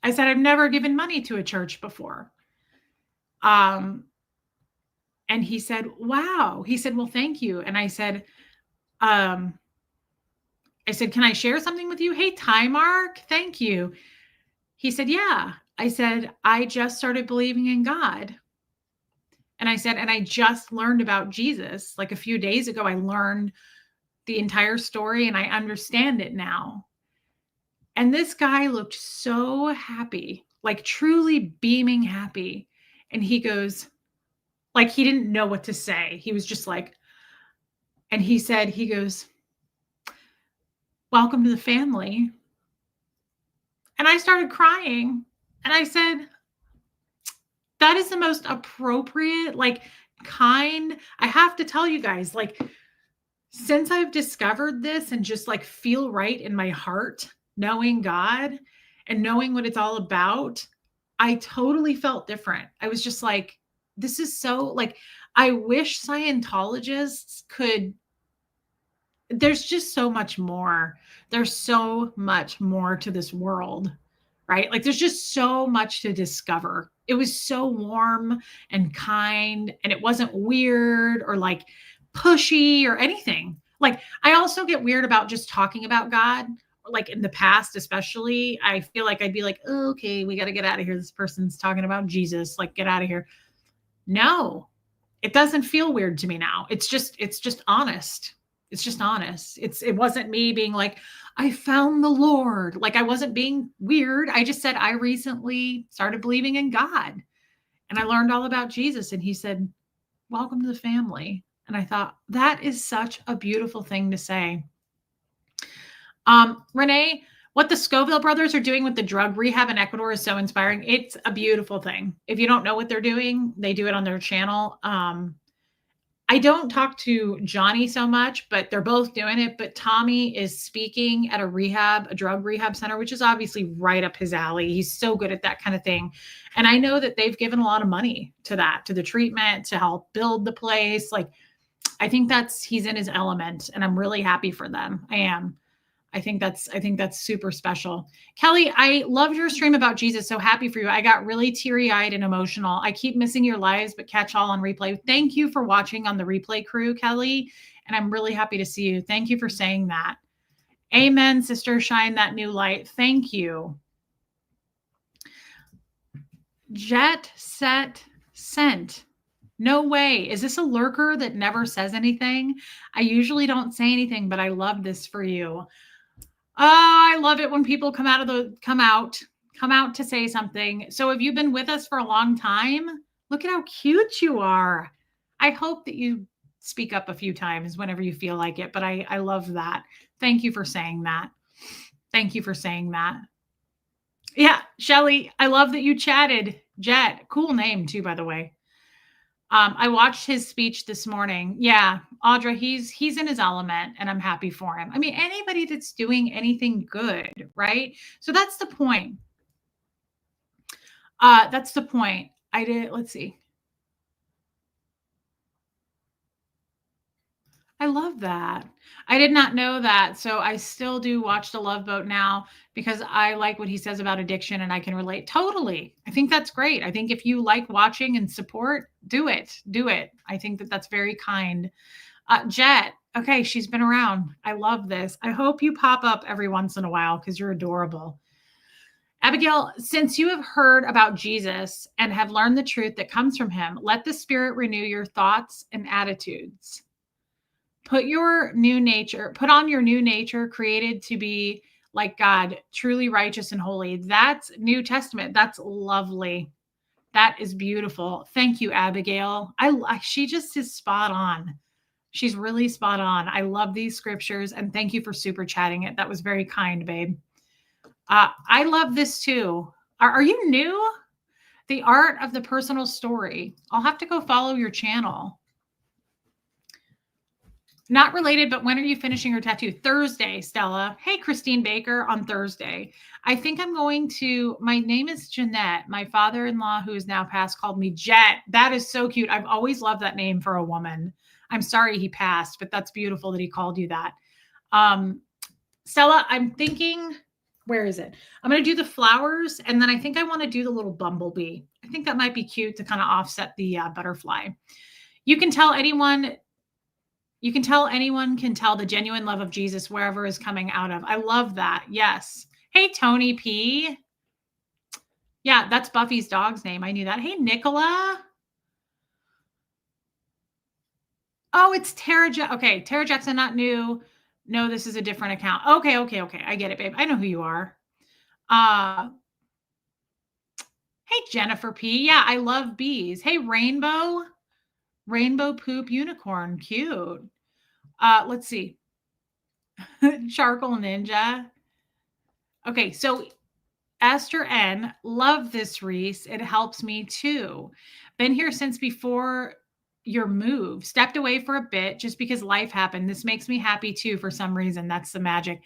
given money to a church before." Um, and he said, "Wow." He said, "Well, thank you." And um, I said, "Can I share something with you?" "Hey, Ty Mark, thank you." He said, "Yeah." I said, "I just started believing in God." And I said, "And I just learned about Jesus. Like a few days ago, I learned the entire story and I understand it now." And this guy looked so happy, like truly beaming happy. And he goes, like, he didn't know what to say. He was just like, and he goes, "Welcome to the family." And I started crying. And I said, that is the most appropriate, like, kind. I have to tell you guys, like, since I've discovered this and just like feel right in my heart, knowing God and knowing what it's all about, I totally felt different. I was just like, this is so like, I wish Scientologists could, there's just so much more. There's so much more to this world, right? Like, there's just so much to discover. It was so warm and kind, and it wasn't weird or like pushy or anything. Like, I also get weird about just talking about God. Like in the past, especially, I feel like I'd be like, oh, okay, we got to get out of here. This person's talking about Jesus. Like, get out of here. No, it doesn't feel weird to me now. It's just honest. It's just honest. It wasn't me being like, I found the Lord. Like, I wasn't being weird. I just said I recently started believing in God and I learned all about Jesus. And he said, "Welcome to the family." And I thought, that is such a beautiful thing to say. Renee, what the Scoville brothers are doing with the drug rehab in Ecuador is so inspiring. It's a beautiful thing. If you don't know what they're doing, they do it on their channel. I don't talk to Johnny so much, but they're both doing it. But Tommy is speaking at a drug rehab center, which is obviously right up his alley. He's so good at that kind of thing. And I know that they've given a lot of money to that, to the treatment, to help build the place. Like, I think he's in his element and I'm really happy for them. I am. I think that's super special. Kelly, I loved your stream about Jesus. So happy for you. I got really teary-eyed and emotional. I keep missing your lives, but catch all on replay. Thank you for watching on the replay crew, Kelly. And I'm really happy to see you. Thank you for saying that. Amen, sister. Shine that new light. Thank you. Jet Set Sent. No way. Is this a lurker that never says anything? I usually don't say anything, but I love this for you. Oh, I love it when people come out to say something. So have you been with us for a long time? Look at how cute you are. I hope that you speak up a few times whenever you feel like it, but I love that. Thank you for saying that. Thank you for saying that. Yeah, Shelly, I love that you chatted. Jet, cool name too, by the way. I watched his speech this morning. Yeah, Audra, he's in his element, and I'm happy for him. I mean, anybody that's doing anything good, right? So that's the point. That's the point. Let's see. I love that. I did not know that. So I still do watch The Love Boat now because I like what he says about addiction and I can relate totally. I think that's great. I think if you like watching and support, do it. Do it. I think that that's very kind. Jet, okay, she's been around. I love this. I hope you pop up every once in a while because you're adorable. Abigail, since you have heard about Jesus and have learned the truth that comes from him, let the Spirit renew your thoughts and attitudes. Put on your new nature created to be like God, truly righteous and holy. That's New Testament. That's lovely. That is beautiful. Thank you, Abigail. She just is spot on. She's really spot on. I love these scriptures, and thank you for super chatting it. That was very kind, babe. I love this too. Are you new? The Art of the Personal Story. I'll have to go follow your channel. Not related, but when are you finishing your tattoo? Thursday, Stella. Hey, Christine Baker, on Thursday. I think I'm going to, my name is Jeanette. My father-in-law, who is now passed, called me Jet. That is so cute. I've always loved that name for a woman. I'm sorry he passed, but that's beautiful that he called you that. Stella, I'm thinking, where is it? I'm going to do the flowers, and then I think I want to do the little bumblebee. I think that might be cute to kind of offset the butterfly. You can tell anyone can tell the genuine love of Jesus wherever is coming out of. I love that. Yes. Hey, Tony P. Yeah, that's Buffy's dog's name. I knew that. Hey, Nicola. Oh, it's Tara. Okay, Tara Jackson, not new. No, this is a different account. Okay. I get it, babe. I know who you are. Hey, Jennifer P. Yeah, I love bees. Hey, Rainbow Poop Unicorn. Cute. Let's see. Charcoal Ninja. Okay, so Esther N. Love this, Reese. It helps me too. Been here since before your move. Stepped away for a bit just because life happened. This makes me happy too for some reason. That's the magic.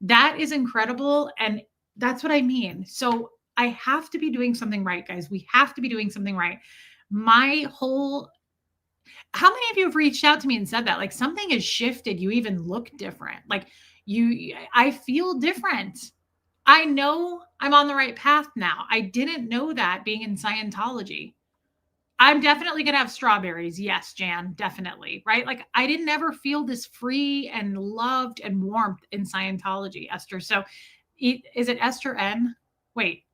That is incredible. And that's what I mean. So I have to be doing something right, guys. We have to be doing something right. How many of you have reached out to me and said that? Like, something has shifted. You even look different. Like, I feel different. I know I'm on the right path now. I didn't know that being in Scientology. I'm definitely going to have strawberries. Yes, Jan, definitely. Right? Like, I didn't ever feel this free and loved and warmth in Scientology, Esther. So is it Esther N? Wait.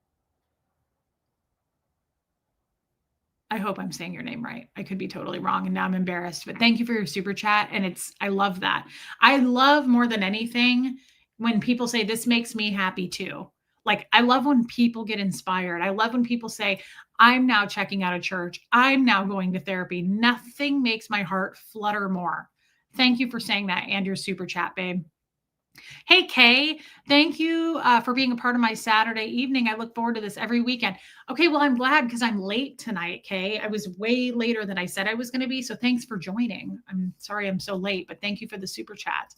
I hope I'm saying your name right. I could be totally wrong, and now I'm embarrassed, but thank you for your super chat. And I love that. I love more than anything when people say, this makes me happy too. Like, I love when people get inspired. I love when people say, I'm now checking out a church. I'm now going to therapy. Nothing makes my heart flutter more. Thank you for saying that and your super chat, babe. Hey, Kay, thank you for being a part of my Saturday evening. I look forward to this every weekend. Okay, well, I'm glad because I'm late tonight, Kay. I was way later than I said I was going to be, so thanks for joining. I'm sorry I'm so late, but thank you for the super chat.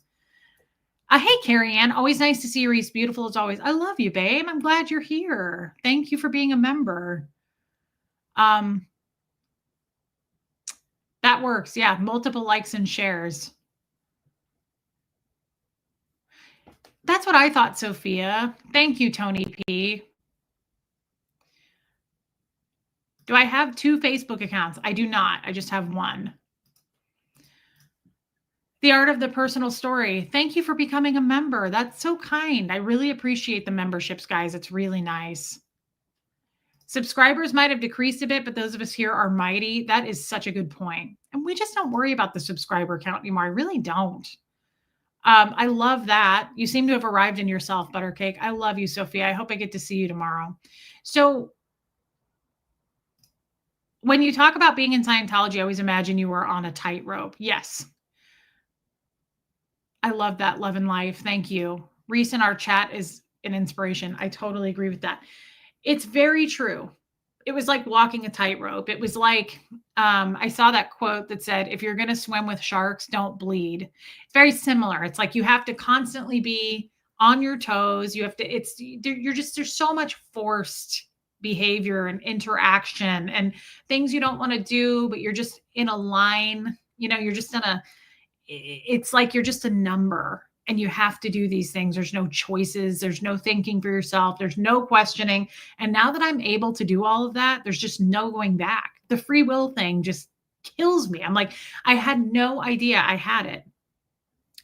Hey, Carrie Ann, always nice to see you, Reese. Beautiful as always. I love you, babe. I'm glad you're here. Thank you for being a member. That works. Yeah, multiple likes and shares. That's what I thought, Sophia. Thank you, Tony P. Do I have 2 Facebook accounts? I do not. I just have one. The Art of the Personal Story. Thank you for becoming a member. That's so kind. I really appreciate the memberships, guys. It's really nice. Subscribers might have decreased a bit, but those of us here are mighty. That is such a good point. And we just don't worry about the subscriber count anymore. I really don't. I love that. You seem to have arrived in yourself, Buttercake. I love you, Sophia. I hope I get to see you tomorrow. So when you talk about being in Scientology, I always imagine you were on a tightrope. Yes. I love that. Love and life. Thank you. Reese in our chat is an inspiration. I totally agree with that. It's very true. It was like walking a tightrope. It was like, I saw that quote that said, if you're going to swim with sharks, don't bleed. It's very similar. It's like you have to constantly be on your toes. You have to, there's so much forced behavior and interaction and things you don't want to do, but you're just in a line, you're just it's like you're just a number and you have to do these things. There's no choices. There's no thinking for yourself. There's no questioning. And now that I'm able to do all of that, there's just no going back. The free will thing just kills me. I'm like, I had no idea I had it.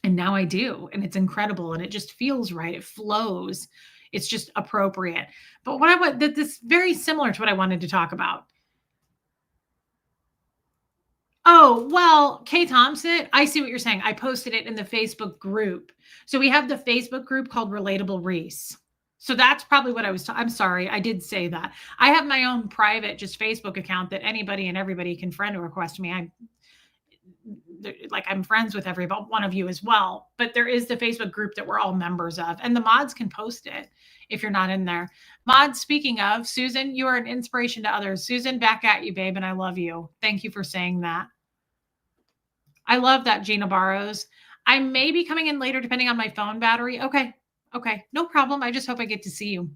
And now I do. And it's incredible. And it just feels right. It flows. It's just appropriate. But this very similar to what I wanted to talk about. Oh, well, Kay Thompson, I see what you're saying. I posted it in the Facebook group. So we have the Facebook group called Relatable Reese. So that's probably what I was I'm sorry, I did say that. I have my own private just Facebook account that anybody and everybody can friend request me. I'm friends with every one of you as well, but there is the Facebook group that we're all members of, and the mods can post it if you're not in there. Mods, speaking of, Susan, you are an inspiration to others. Susan, back at you, babe, and I love you. Thank you for saying that. I love that, Gina Barrows. I may be coming in later depending on my phone battery. Okay. Okay. No problem. I just hope I get to see you.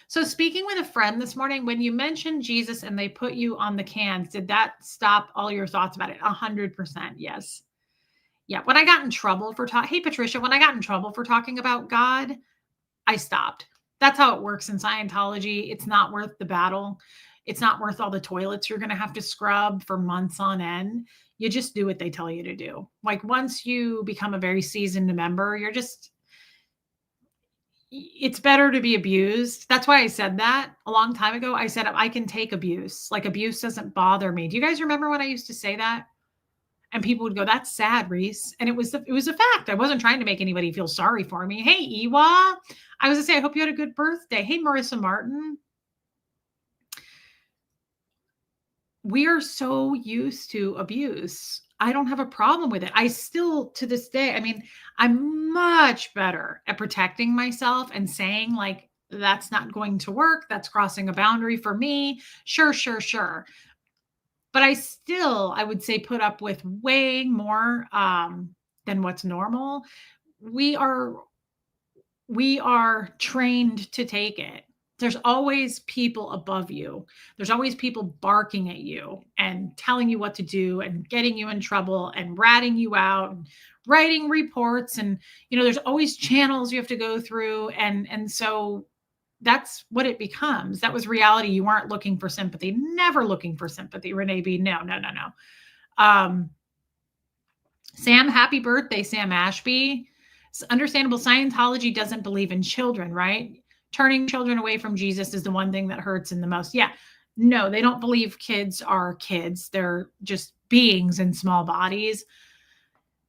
So, speaking with a friend this morning, when you mentioned Jesus and they put you on the cans, did that stop all your thoughts about it? 100%. Yes. Yeah. When I got in trouble for talking, hey, Patricia, when I got in trouble for talking about God, I stopped. That's how it works in Scientology. It's not worth the battle. It's not worth all the toilets you're going to have to scrub for months on end. You just do what they tell you to do. Like once you become a very seasoned member, it's better to be abused. That's why I said that a long time ago. I said, I can take abuse. Like abuse doesn't bother me. Do you guys remember when I used to say that? And people would go, "That's sad, Reese." And it was a fact. I wasn't trying to make anybody feel sorry for me. Hey, Iwa. I was gonna say, I hope you had a good birthday. Hey, Marissa Martin. We are so used to abuse. I don't have a problem with it. I still, to this day, I mean, I'm much better at protecting myself and saying, like, that's not going to work. That's crossing a boundary for me. Sure, sure, sure. But I would say, put up with way more than what's normal. We are trained to take it. There's always people above you. There's always people barking at you and telling you what to do and getting you in trouble and ratting you out and writing reports. And, there's always channels you have to go through. And so that's what it becomes. That was reality. You weren't looking for sympathy, never looking for sympathy. Renee B. No. Sam, happy birthday, Sam Ashby. It's understandable. Scientology doesn't believe in children, right? Turning children away from Jesus is the one thing that hurts in the most. Yeah. No, they don't believe kids are kids. They're just beings in small bodies.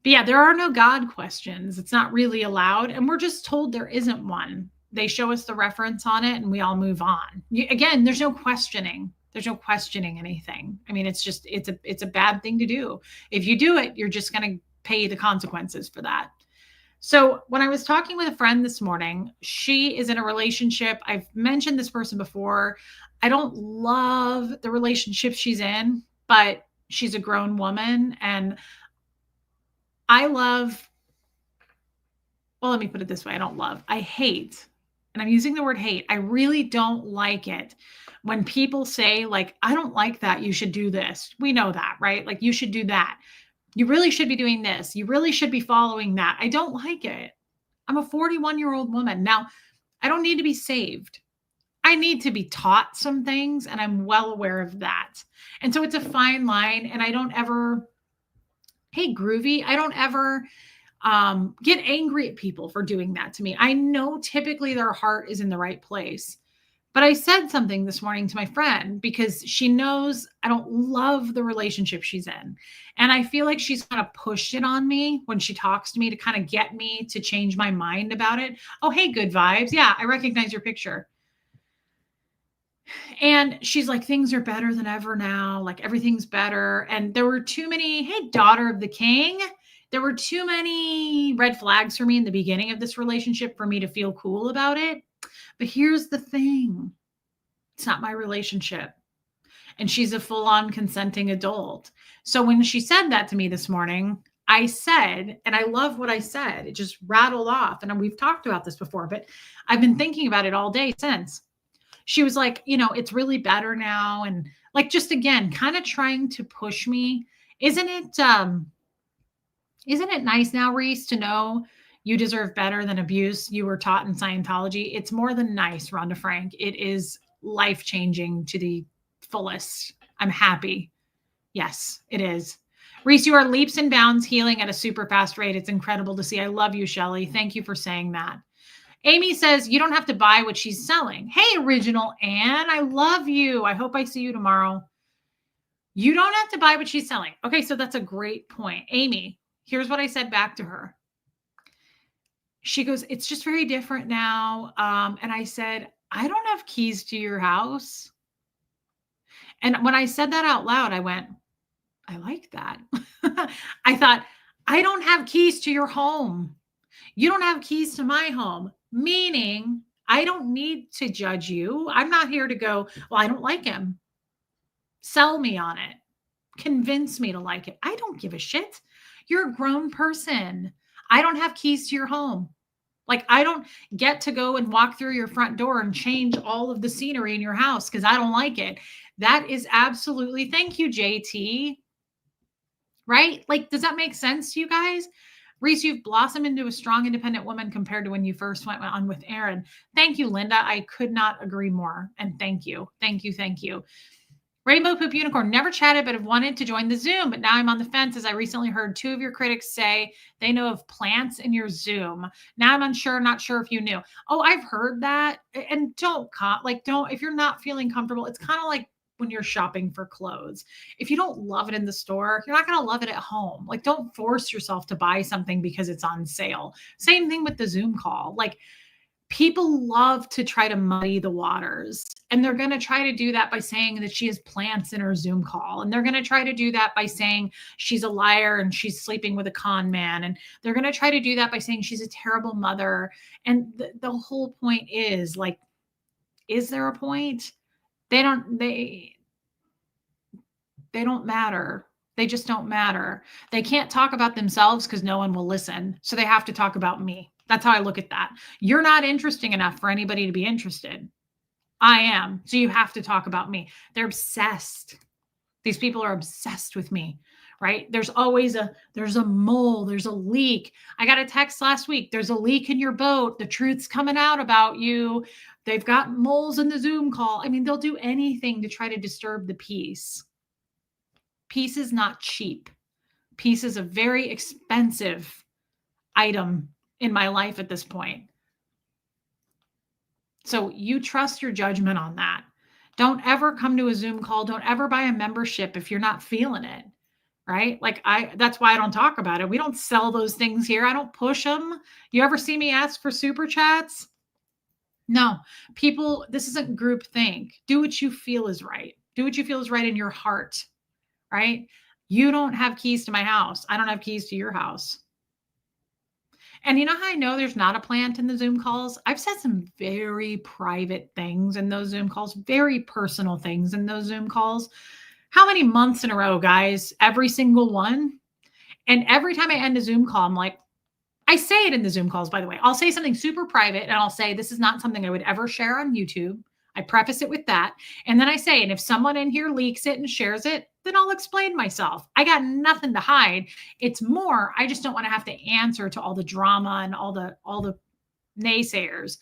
But yeah, there are no God questions. It's not really allowed. And we're just told there isn't one. They show us the reference on it and we all move on. Again, there's no questioning. There's no questioning anything. I mean, it's a bad thing to do. If you do it, you're just going to pay the consequences for that. So when I was talking with a friend this morning, she is in a relationship. I've mentioned this person before. I don't love the relationship she's in, but she's a grown woman. And well, let me put it this way. I hate, and I'm using the word hate. I really don't like it when people say, like, I don't like that. You should do this. We know that, right? Like, you should do that. You really should be doing this. You really should be following that. I don't like it. I'm a 41-year-old woman. Now, I don't need to be saved. I need to be taught some things, and I'm well aware of that. And so it's a fine line, and I don't ever, hey, Groovy, I don't ever get angry at people for doing that to me. I know typically their heart is in the right place. But I said something this morning to my friend because she knows I don't love the relationship she's in. And I feel like she's kind of pushed it on me when she talks to me to kind of get me to change my mind about it. Oh, hey, good vibes. Yeah, I recognize your picture. And she's like, things are better than ever now. Like everything's better. And there were too many, hey, daughter of the king. There were too many red flags for me in the beginning of this relationship for me to feel cool about it. But here's the thing. It's not my relationship. And she's a full-on consenting adult. So when she said that to me this morning, I said, and I love what I said, it just rattled off. And we've talked about this before, but I've been thinking about it all day since. She was like, it's really better now. And like, just again, kind of trying to push me. Isn't it nice now, Reese, to know you deserve better than abuse you were taught in Scientology? It's more than nice, Rhonda Frank. It is life-changing to the fullest. I'm happy. Yes, it is. Reese, you are leaps and bounds healing at a super fast rate. It's incredible to see. I love you, Shelly. Thank you for saying that. Amy says, you don't have to buy what she's selling. Hey, Original Anne, I love you. I hope I see you tomorrow. You don't have to buy what she's selling. Okay, so that's a great point. Amy, here's what I said back to her. She goes, "It's just very different now." And I said, "I don't have keys to your house." And when I said that out loud, I went, "I like that." I thought, "I don't have keys to your home. You don't have keys to my home," meaning I don't need to judge you. I'm not here to go, "Well, I don't like him." Sell me on it. Convince me to like it. I don't give a shit. You're a grown person. I don't have keys to your home. Like, I don't get to go and walk through your front door and change all of the scenery in your house because I don't like it. That is absolutely, thank you, JT. Right? Like, does that make sense to you guys? Reese, you've blossomed into a strong, independent woman compared to when you first went on with Aaron. Thank you, Linda. I could not agree more. And thank you. Thank you. Thank you. Rainbow Poop Unicorn, never chatted, but have wanted to join the Zoom. But now I'm on the fence as I recently heard two of your critics say they know of plants in your Zoom. Now I'm unsure, not sure if you knew. Oh, I've heard that. And don't, if you're not feeling comfortable, it's kind of like when you're shopping for clothes. If you don't love it in the store, you're not going to love it at home. Like, don't force yourself to buy something because it's on sale. Same thing with the Zoom call. Like, people love to try to muddy the waters. And they're going to try to do that by saying that she has plants in her Zoom call. And they're going to try to do that by saying she's a liar and she's sleeping with a con man. And they're going to try to do that by saying she's a terrible mother. And the whole point is, like, is there a point? They don't matter. They just don't matter. They can't talk about themselves because no one will listen. So they have to talk about me. That's how I look at that. You're not interesting enough for anybody to be interested. I am. So you have to talk about me. They're obsessed. These people are obsessed with me, right? There's a mole, there's a leak. I got a text last week. There's a leak in your boat. The truth's coming out about you. They've got moles in the Zoom call. I mean, they'll do anything to try to disturb the peace. Peace is not cheap. Peace is a very expensive item in my life at this point. So you trust your judgment on that. Don't ever come to a Zoom call. Don't ever buy a membership if you're not feeling it, right? Like, that's why I don't talk about it. We don't sell those things here. I don't push them. You ever see me ask for super chats? No, people, this isn't group think. Do what you feel is right. Do what you feel is right in your heart, right? You don't have keys to my house. I don't have keys to your house. And you know how I know there's not a plant in the Zoom calls? I've said some very private things in those Zoom calls, very personal things in those Zoom calls. How many months in a row, guys? Every single one. And every time I end a Zoom call, I'm like, I say it in the Zoom calls, by the way. I'll say something super private and I'll say, this is not something I would ever share on YouTube. I preface it with that. And then I say, and if someone in here leaks it and shares it, then I'll explain myself. I got nothing to hide. It's more, I just don't want to have to answer to all the drama and all the naysayers.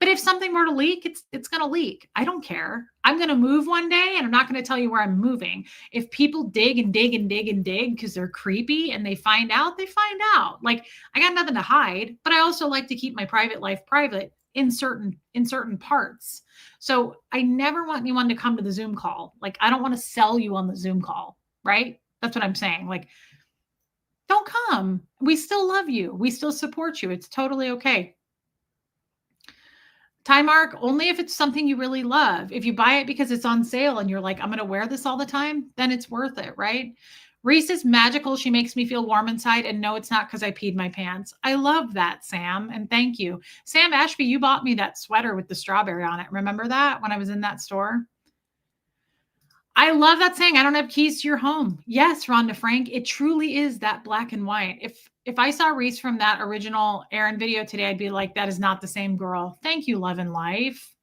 But if something were to leak, it's going to leak. I don't care. I'm going to move one day and I'm not going to tell you where I'm moving. If people dig and dig and dig and dig because they're creepy and they find out, they find out. Like, I got nothing to hide, but I also like to keep my private life private in certain parts. So I never want anyone to come to the Zoom call. Like, I don't want to sell you on the Zoom call, right? That's what I'm saying. Like, don't come. We still love you. We still support you. It's totally okay. Time Mark, only if it's something you really love. If you buy it because it's on sale and you're like, I'm going to wear this all the time, then it's worth it, right? Reese is magical. She makes me feel warm inside. And no, it's not because I peed my pants. I love that, Sam. And thank you. Sam Ashby, you bought me that sweater with the strawberry on it. Remember that when I was in that store? I love that saying, I don't have keys to your home. Yes, Rhonda Frank, it truly is that black and white. If I saw Reese from that original Aaron video today, I'd be like, that is not the same girl. Thank you, Love and Life.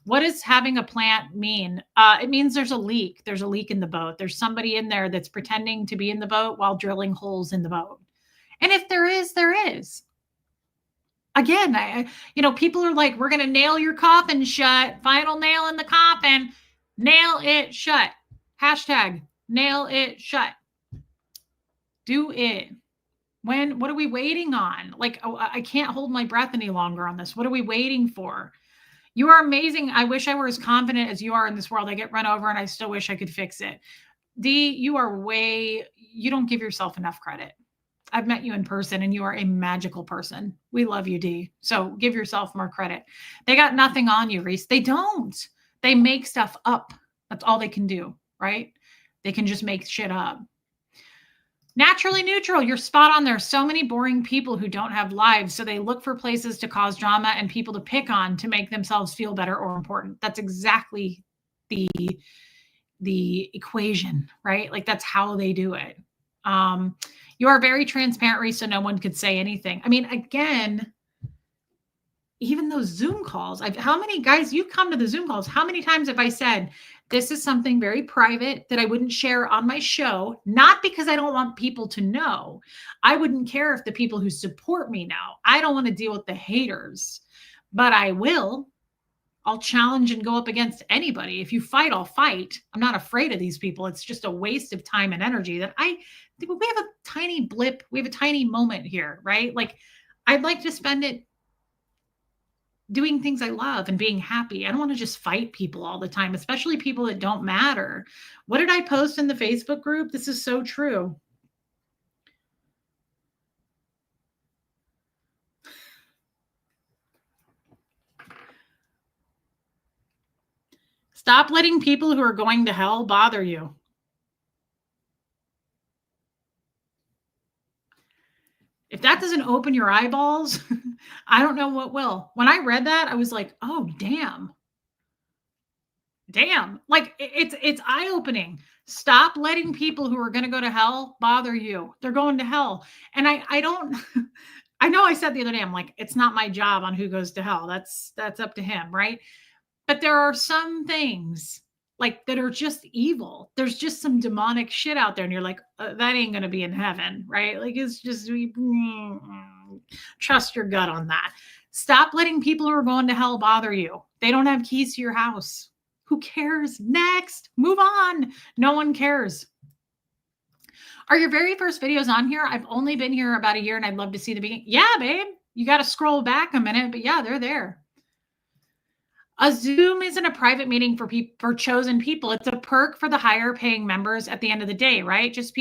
What does having a plant mean? It means there's a leak. There's a leak in the boat. There's somebody in there that's pretending to be in the boat while drilling holes in the boat. And if there is, there is. Again, people are like, we're going to nail your coffin shut. Final nail in the coffin. Nail it shut. Hashtag nail it shut. Do it. What are we waiting on? Like, I can't hold my breath any longer on this. What are we waiting for? You are amazing. I wish I were as confident as you are in this world. I get run over and I still wish I could fix it. D, you don't give yourself enough credit. I've met you in person and you are a magical person. We love you, D. So give yourself more credit. They got nothing on you, Reese. They don't. They make stuff up. That's all they can do, right? They can just make shit up. Naturally neutral, you're spot on. There are so many boring people who don't have lives, so they look for places to cause drama and people to pick on to make themselves feel better or important. That's exactly the equation, right? Like that's how they do it. You are very transparent, Reese, so no one could say anything. I mean, again, even those Zoom calls, how many guys you come to the Zoom calls? How many times have I said, this is something very private that I wouldn't share on my show, not because I don't want people to know. I wouldn't care if the people who support me know. I don't want to deal with the haters, but I will. I'll challenge and go up against anybody. If you fight, I'll fight. I'm not afraid of these people. It's just a waste of time and energy that I think we have a tiny blip. We have a tiny moment here, right? Like I'd like to spend it doing things I love and being happy. I don't want to just fight people all the time, especially people that don't matter. What did I post in the Facebook group? This is so true. Stop letting people who are going to hell bother you. If that doesn't open your eyeballs, I don't know what will. When I read that, I was like, oh, damn. Damn. Like it's eye-opening. Stop letting people who are going to go to hell bother you. They're going to hell. And I don't I know I said the other day, I'm like, it's not my job on who goes to hell. That's up to him, right? But there are some things like that are just evil. There's just some demonic shit out there, and you're like, that ain't gonna be in heaven, right? Like it's just trust your gut on that. Stop letting people who are going to hell bother you. They don't have keys to your house. Who cares? Next, move on. No one cares. Are your very first videos on here? I've only been here about a year, and I'd love to see the beginning. Yeah, babe. You got to scroll back a minute, but yeah, they're there. A Zoom isn't a private meeting for chosen people. It's a perk for the higher paying members at the end of the day, right? Just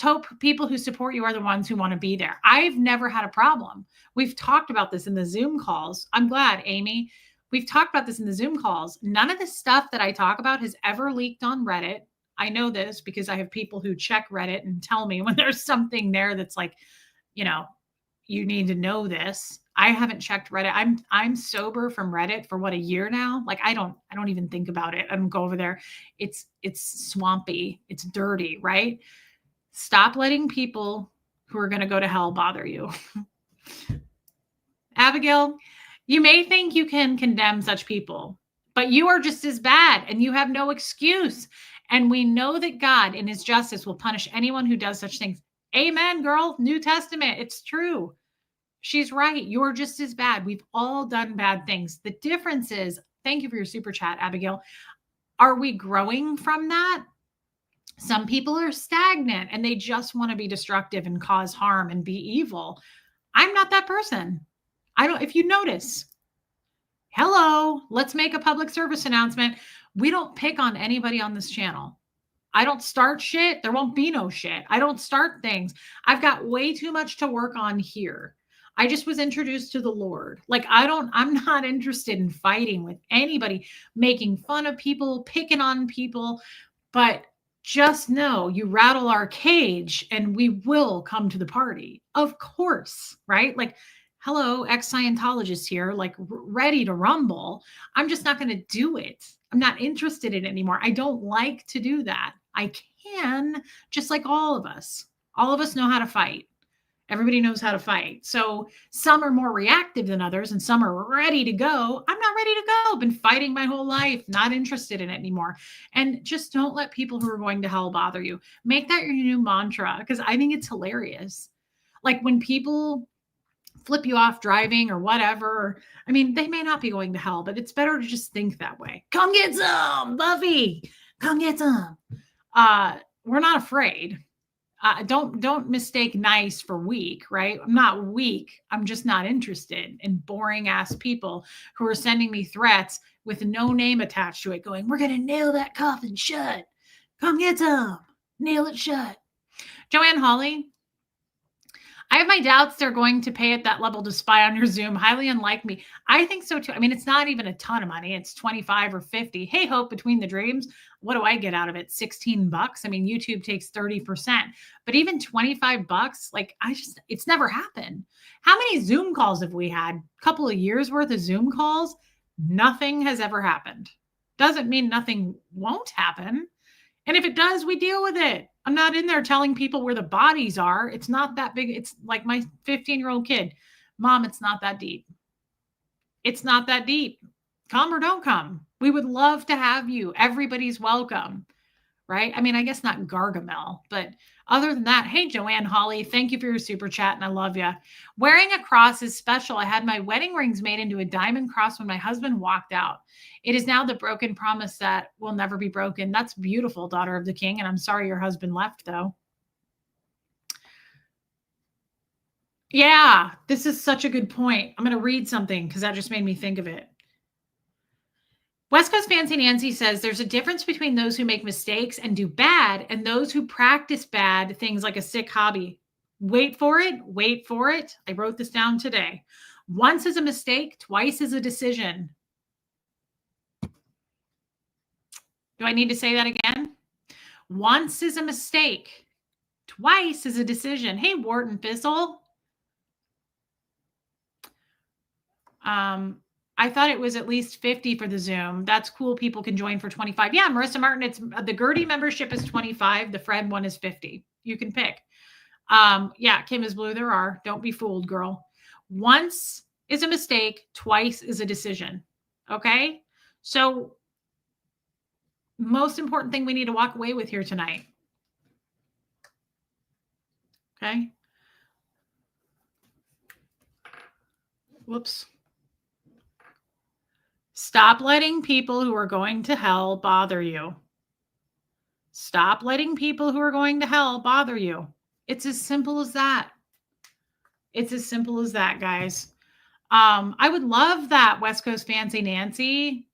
hope people who support you are the ones who want to be there. I've never had a problem. We've talked about this in the Zoom calls. I'm glad, Amy. We've talked about this in the Zoom calls. None of the stuff that I talk about has ever leaked on Reddit. I know this because I have people who check Reddit and tell me when there's something there that's like, you need to know this. I haven't checked Reddit. I'm sober from Reddit for what, a year now? Like I don't even think about it. I don't go over there. It's swampy. It's dirty, right? Stop letting people who are going to go to hell bother you. Abigail, you may think you can condemn such people, but you are just as bad and you have no excuse. And we know that God in his justice will punish anyone who does such things. Amen, girl. New Testament. It's true. She's right. You're just as bad. We've all done bad things. The difference is, thank you for your super chat, Abigail. Are we growing from that? Some people are stagnant and they just want to be destructive and cause harm and be evil. I'm not that person. If you notice, hello, let's make a public service announcement. We don't pick on anybody on this channel. I don't start shit. There won't be no shit. I don't start things. I've got way too much to work on here. I just was introduced to the Lord. Like I'm not interested in fighting with anybody, making fun of people, picking on people, but just know you rattle our cage and we will come to the party. Of course, right? Like, hello, ex-Scientologist here, like ready to rumble. I'm just not going to do it. I'm not interested in it anymore. I don't like to do that. I can, just like all of us. All of us know how to fight. Everybody knows how to fight. So some are more reactive than others and some are ready to go. I'm not ready to go. Been fighting my whole life, not interested in it anymore. And just don't let people who are going to hell bother you. Make that your new mantra because I think it's hilarious. Like when people flip you off driving or whatever, I mean, they may not be going to hell, but it's better to just think that way. Come get some, Buffy. Come get some. We're not afraid. Don't mistake nice for weak, right? I'm not weak. I'm just not interested in boring ass people who are sending me threats with no name attached to it going, we're going to nail that coffin shut. Come get some. Nail it shut. Joanne Hawley, I have my doubts they're going to pay at that level to spy on your Zoom. Highly unlikely. I think so too. I mean, it's not even a ton of money. It's 25 or 50. Hey, Hope, between the dreams, what do I get out of it? 16 bucks. I mean, YouTube takes 30%, but even 25 bucks, like it's never happened. How many Zoom calls have we had? A couple of years worth of Zoom calls. Nothing has ever happened. Doesn't mean nothing won't happen. And if it does, we deal with it. I'm not in there telling people where the bodies are. It's not that big. It's like my 15-year-old kid. Mom, it's not that deep. It's not that deep. Come or don't come. We would love to have you. Everybody's welcome, right? I mean, I guess not Gargamel, but other than that, hey, Joanne Hawley, thank you for your super chat, and I love you. Wearing a cross is special. I had my wedding rings made into a diamond cross when my husband walked out. It is now the broken promise that will never be broken. That's beautiful, daughter of the king, and I'm sorry your husband left, though. Yeah, this is such a good point. I'm going to read something because that just made me think of it. West Coast Fancy Nancy says there's a difference between those who make mistakes and do bad and those who practice bad things like a sick hobby. Wait for it. Wait for it. I wrote this down today. Once is a mistake, twice is a decision. Do I need to say that again? Once is a mistake, twice is a decision. Hey, Wharton Fizzle. I thought it was at least 50 for the Zoom. That's cool. People can join for 25. Yeah, Marissa Martin, it's the Gertie membership is 25. The Fred one is 50. You can pick. Yeah, Kim is blue. There are. Don't be fooled, girl. Once is a mistake. Twice is a decision. Okay. So most important thing we need to walk away with here tonight. Okay. Whoops. Stop letting people who are going to hell bother you. Stop letting people who are going to hell bother you. It's as simple as that. It's as simple as that, guys. I would love that, West Coast Fancy Nancy.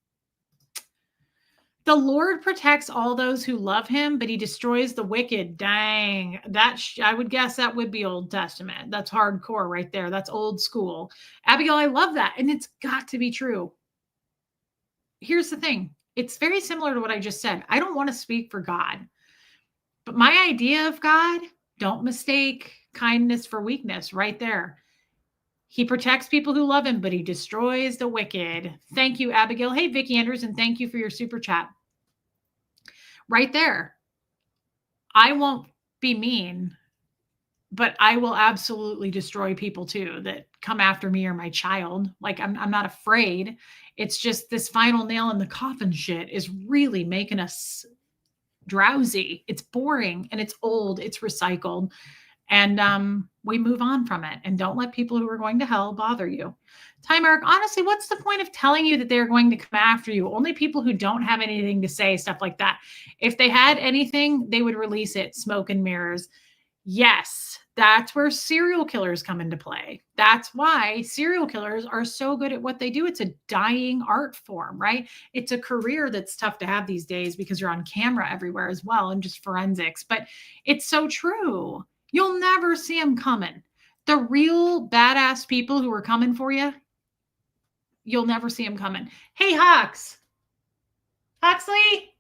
The Lord protects all those who love him, but he destroys the wicked. Dang. I would guess that would be Old Testament. That's hardcore right there. That's old school. Abigail, I love that. And it's got to be true. Here's the thing. It's very similar to what I just said. I don't want to speak for God, but my idea of God, don't mistake kindness for weakness right there. He protects people who love him, but he destroys the wicked. Thank you, Abigail. Hey, Vicki Anderson, thank you for your super chat. Right there. I won't be mean, but I will absolutely destroy people too that come after me or my child. Like I'm not afraid. It's just this final nail in the coffin shit is really making us drowsy. It's boring and it's old. It's recycled. And we move on from it. And don't let people who are going to hell bother you. Time, Eric, honestly, what's the point of telling you that they're going to come after you? Only people who don't have anything to say, stuff like that. If they had anything, they would release it. Smoke and mirrors. Yes, that's where serial killers come into play. That's why serial killers are so good at what they do. It's a dying art form, right? It's a career that's tough to have these days because you're on camera everywhere as well and just forensics. But it's so true. You'll never see them coming. The real badass people who are coming for you, you'll never see them coming. Hey, Hux. Huxley.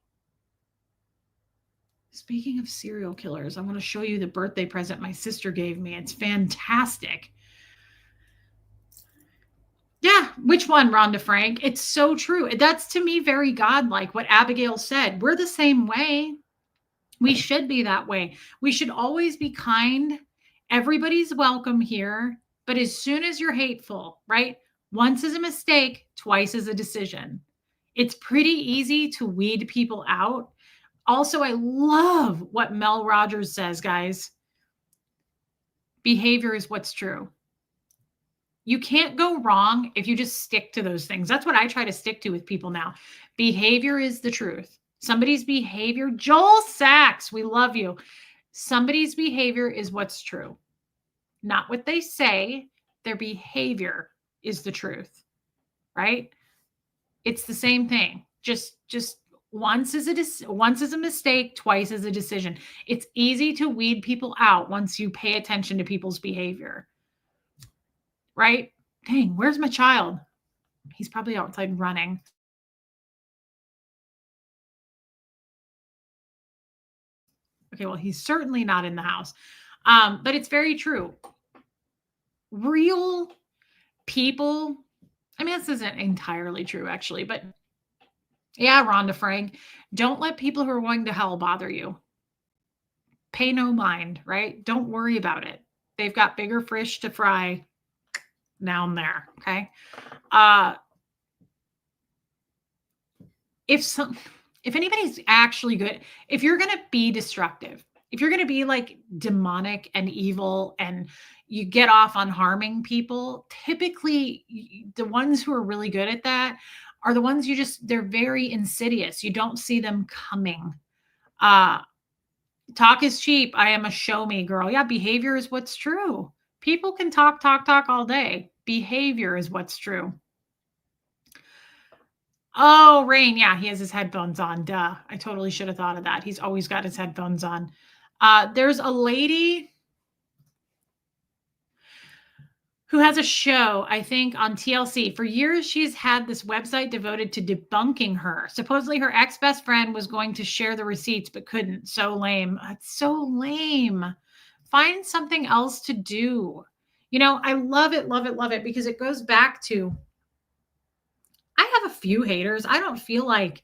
Speaking of serial killers, I want to show you the birthday present my sister gave me. It's fantastic. Yeah, which one, Rhonda Frank? It's so true. That's to me very godlike, what Abigail said. We're the same way. We should be that way. We should always be kind. Everybody's welcome here. But as soon as you're hateful, right? Once is a mistake, twice is a decision. It's pretty easy to weed people out. Also, I love what Mel Rogers says, guys. Behavior is what's true. You can't go wrong if you just stick to those things. That's what I try to stick to with people now. Behavior is the truth. Somebody's behavior, Joel Sachs, we love you. Somebody's behavior is what's true. Not what they say. Their behavior is the truth, right? It's the same thing. Just Once is a mistake, twice is a decision. It's easy to weed people out once you pay attention to people's behavior, right? Dang, where's my child? He's probably outside running. Okay, well, he's certainly not in the house. But it's very true. Real people, I mean, this isn't entirely true, actually, but yeah, Rhonda Frank, don't let people who are going to hell bother you. Pay no mind, right? Don't worry about it. They've got bigger fish to fry down there. Okay. Uh, if anybody's actually good, if you're going to be destructive, if you're going to be like demonic and evil and you get off on harming people, typically the ones who are really good at that are the ones they're very insidious. You don't see them coming. Talk is cheap. I am a show me girl. Yeah, behavior is what's true. People can talk all day. Behavior is what's true. Oh, Rain. Yeah, he has his headphones on. Duh. I totally should have thought of that. He's always got his headphones on. There's a lady who has a show, I think, on TLC. For years, she's had this website devoted to debunking her. Supposedly, her ex-best friend was going to share the receipts, but couldn't. So lame. It's so lame. Find something else to do. You know, I love it, love it, love it, because it goes back to, I have a few haters. I don't feel like,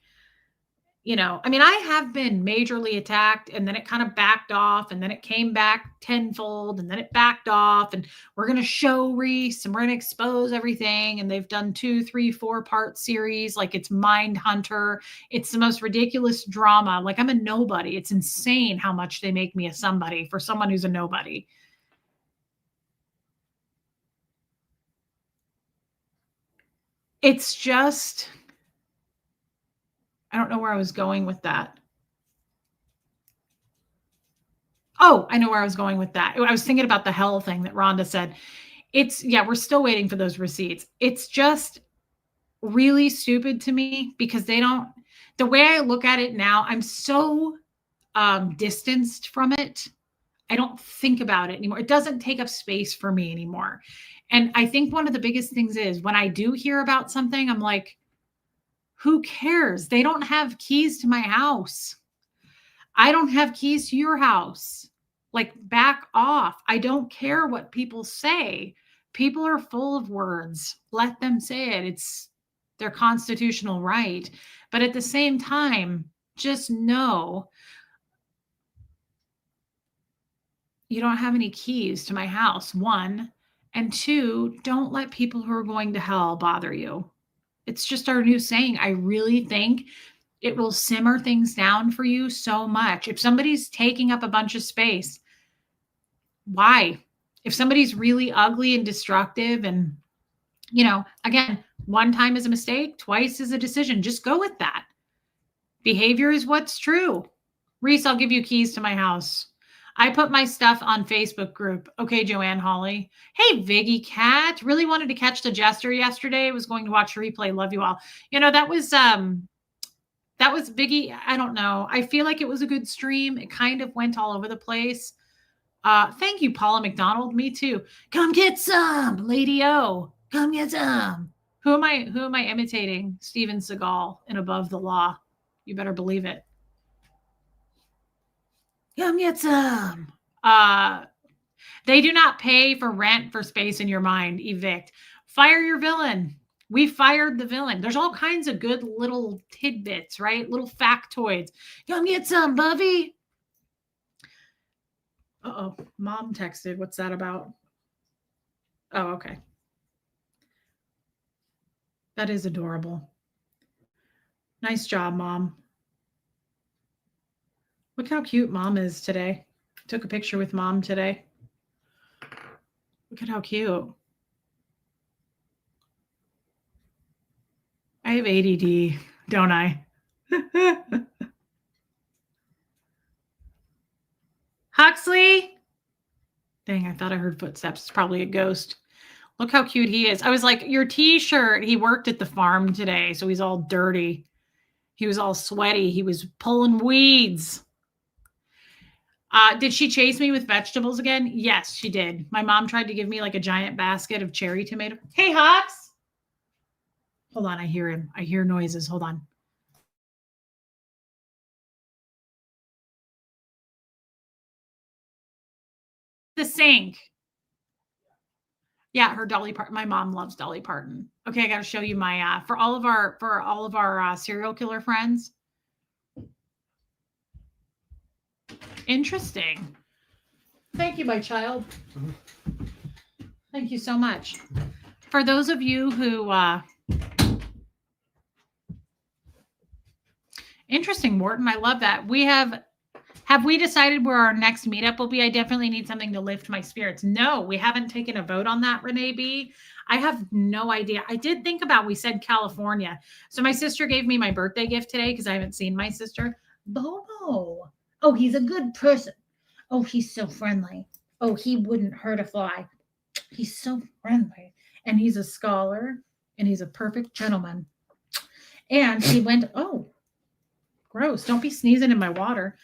I mean, I have been majorly attacked and then it kind of backed off and then it came back tenfold and then it backed off and we're going to show Reese and we're going to expose everything. And they've done 2, 3, 4-part series. Like it's Mind Hunter. It's the most ridiculous drama. Like I'm a nobody. It's insane how much they make me a somebody for someone who's a nobody. It's just, I don't know where I was going with that. Oh, I know where I was going with that. I was thinking about the hell thing that Rhonda said. We're still waiting for those receipts. It's just really stupid to me because the way I look at it now, I'm so distanced from it. I don't think about it anymore. It doesn't take up space for me anymore. And I think one of the biggest things is when I do hear about something, I'm like, who cares? They don't have keys to my house. I don't have keys to your house. Like, back off. I don't care what people say. People are full of words. Let them say it. It's their constitutional right. But at the same time, just know you don't have any keys to my house, 1. And 2, don't let people who are going to hell bother you. It's just our new saying. I really think it will simmer things down for you so much. If somebody's taking up a bunch of space, why? If somebody's really ugly and destructive and, again, 1 time is a mistake, twice is a decision. Just go with that. Behavior is what's true. Reese, I'll give you keys to my house. I put my stuff on Facebook group. Okay, Joanne Holly. Hey, Viggy Cat. Really wanted to catch the Jester yesterday. Was going to watch a replay. Love you all. That was Viggy. I don't know. I feel like it was a good stream. It kind of went all over the place. Thank you, Paula McDonald. Me too. Come get some, Lady O. Come get some. Who am I imitating? Steven Seagal in Above the Law. You better believe it. Come get some. They do not pay for rent for space in your mind. Evict. Fire your villain. We fired the villain. There's all kinds of good little tidbits, right? Little factoids. Come get some, Buffy. Uh-oh. Mom texted. What's that about? Oh, okay. That is adorable. Nice job, Mom. Look how cute Mom is today. Took a picture with Mom today. Look at how cute. I have ADD, don't I? Huxley? Dang, I thought I heard footsteps. It's probably a ghost. Look how cute he is. I was like, your t-shirt, he worked at the farm today, so he's all dirty. He was all sweaty. He was pulling weeds. Did she chase me with vegetables again? Yes, she did. My mom tried to give me like a giant basket of cherry tomato. Hey, Hawks. Hold on. I hear him. I hear noises. Hold on. The sink. Yeah, her Dolly Parton. My mom loves Dolly Parton. Okay, I got to show you my for all of our serial killer friends. Interesting. Thank you, my child. Thank you so much. For those of you who interesting, Morton. I love that. Have we decided where our next meetup will be? I definitely need something to lift my spirits. No, we haven't taken a vote on that, Renee B. I have no idea. I did think about, we said California. So my sister gave me my birthday gift today because I haven't seen my sister. Bobo. Oh, he's a good person. Oh, he's so friendly. Oh, he wouldn't hurt a fly. He's so friendly. And he's a scholar and he's a perfect gentleman. And he went, oh, gross. Don't be sneezing in my water.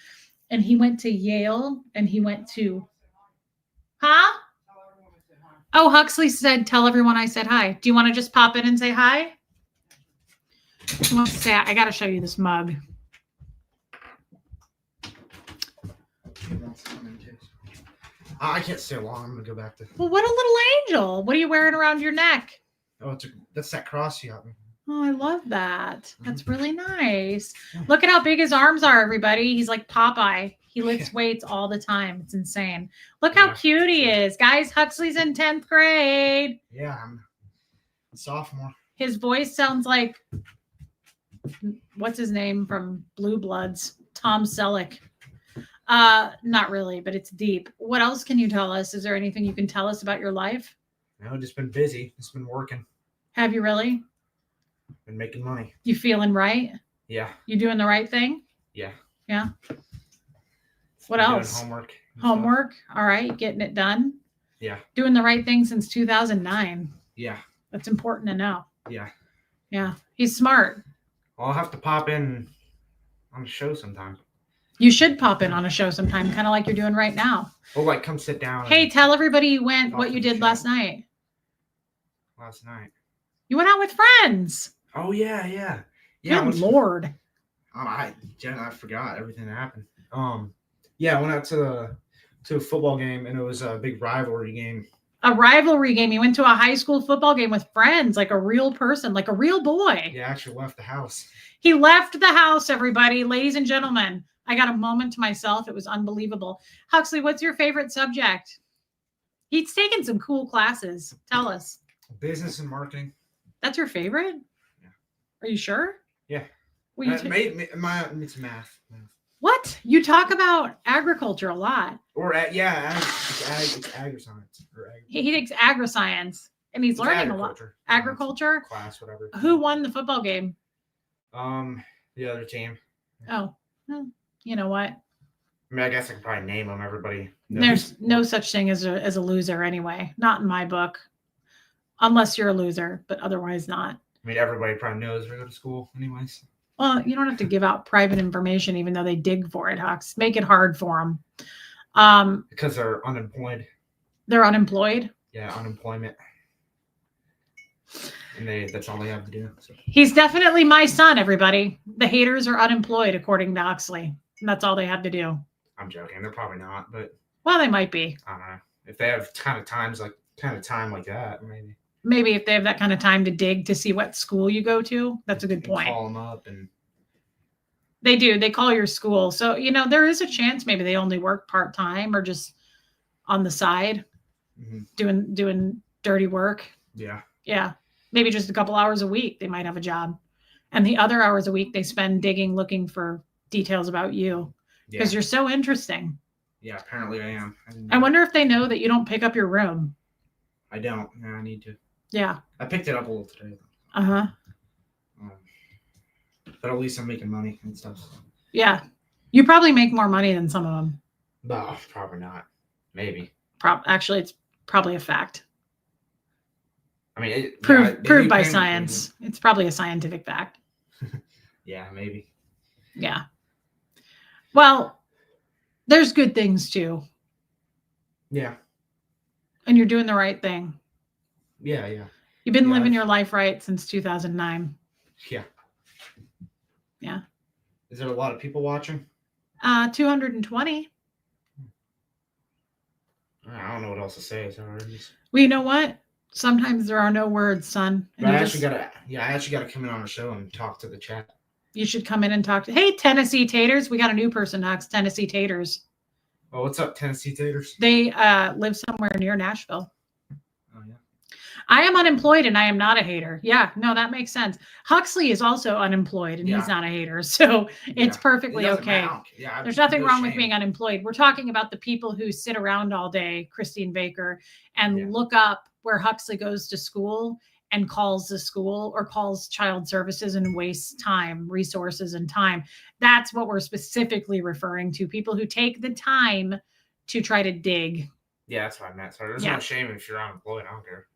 And he went to Yale and he went to, huh? Oh, Huxley said, tell everyone I said hi. Do you want to just pop in and say hi? I got to show you this mug. I can't stay long. I'm going to go back to. Well, what a little angel. What are you wearing around your neck? Oh, that's that cross you got me. Oh, I love that. That's really nice. Look at how big his arms are, everybody. He's like Popeye. He lifts weights all the time. It's insane. Look how cute he is. Guys, Huxley's in 10th grade. Yeah, I'm a sophomore. His voice sounds like, what's his name from Blue Bloods? Tom Selleck. Not really, but it's deep. What else can you tell us? Is there anything you can tell us about your life? No, just been busy. Just been working. Have you really? Been making money. You feeling right? Yeah. You doing the right thing? Yeah. Yeah. What else? Doing homework. Homework. All right. Getting it done. Yeah. Doing the right thing since 2009. Yeah. That's important to know. Yeah. Yeah. He's smart. Well, I'll have to pop in on a show sometime. You should pop in on a show sometime, kind of like you're doing right now. Well, like come sit down. Hey, tell everybody you went, what you did last night. Last night. You went out with friends. Oh, yeah. Good Lord. Jen, I forgot everything that happened. Yeah, I went out to a football game, and it was a big rivalry game. A rivalry game. You went to a high school football game with friends, like a real person, like a real boy. Yeah, I actually left the house. He left the house, everybody. Ladies and gentlemen, I got a moment to myself. It was unbelievable. Huxley, what's your favorite subject? He's taken some cool classes. Tell us. Business and marketing. That's your favorite? Yeah. Are you sure? Yeah. Well, it's math. What? You talk about agriculture a lot. Or it's agri-science. He takes agri-science, and he's learning a lot. Agriculture? Class, whatever. Who won the football game? The other team. Oh, well, you know what? I mean, I guess I could probably name them. Everybody knows. There's no such thing as a loser anyway. Not in my book. Unless you're a loser, but otherwise not. I mean, everybody probably knows we go to school anyways. Well, you don't have to give out private information, even though they dig for it, Hux. Make it hard for them. Because they're unemployed. They're unemployed? Yeah, unemployment. And that's all they have to do. So. He's definitely my son, everybody. The haters are unemployed, according to Huxley. And that's all they have to do. I'm joking. They're probably not, but... Well, they might be. I don't know. If they have time like that, maybe. Maybe if they have that kind of time to dig to see what school you go to. That's a good point. Call them up and... They do. They call your school. So, there is a chance maybe they only work part-time or just on the side doing dirty work. Yeah. Yeah. Maybe just a couple hours a week, they might have a job. And the other hours a week they spend digging, looking for details about you because you're so interesting. Yeah, apparently I am. I wonder if they know that you don't pick up your room. I don't. No, I need to. Yeah. I picked it up a little today. Uh-huh. But at least I'm making money and stuff. So. Yeah. You probably make more money than some of them. No, probably not. Maybe. Actually, it's probably a fact. I mean, proved by science. It's probably a scientific fact. Yeah, maybe. Yeah. Well, there's good things too. Yeah. And you're doing the right thing. Yeah. Yeah. You've been Yeah. living your life right since 2009. Yeah. Yeah. Is there a lot of people watching? 220. I don't know what else to say. Well, you know what? Sometimes there are no words, son. And But I actually gotta come in on the show and talk to the chat. You should come in and talk to. Hey, Tennessee Taters. We got a new person next. Tennessee Taters. Oh, what's up, Tennessee Taters? They live somewhere near Nashville. Oh yeah. I am unemployed and I am not a hater. Yeah, no, that makes sense. Huxley is also unemployed and he's not a hater. So it's perfectly okay. Yeah, there's nothing wrong with being unemployed. We're talking about the people who sit around all day, Christine Baker, and look up where Huxley goes to school and calls the school or calls child services and wastes time, resources, and time. That's what we're specifically referring to. People who take the time to try to dig. Yeah, that's what I meant. So there's no shame if you're unemployed. I don't care.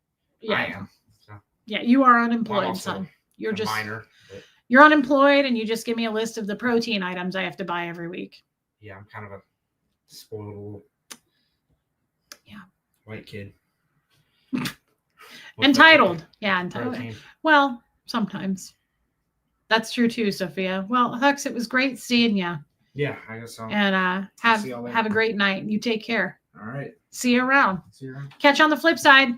Yeah. I am. So. Yeah, you are unemployed, son. You're just minor. But... You're unemployed, and you just give me a list of the protein items I have to buy every week. Yeah, I'm kind of a spoiled little white kid. Entitled. Yeah, entitled. Protein. Well, sometimes. That's true too, Sophia. Well, Hux, it was great seeing you. Yeah, I guess so. And have a great night. You take care. All right. See you around. See you around. Catch you on the flip side.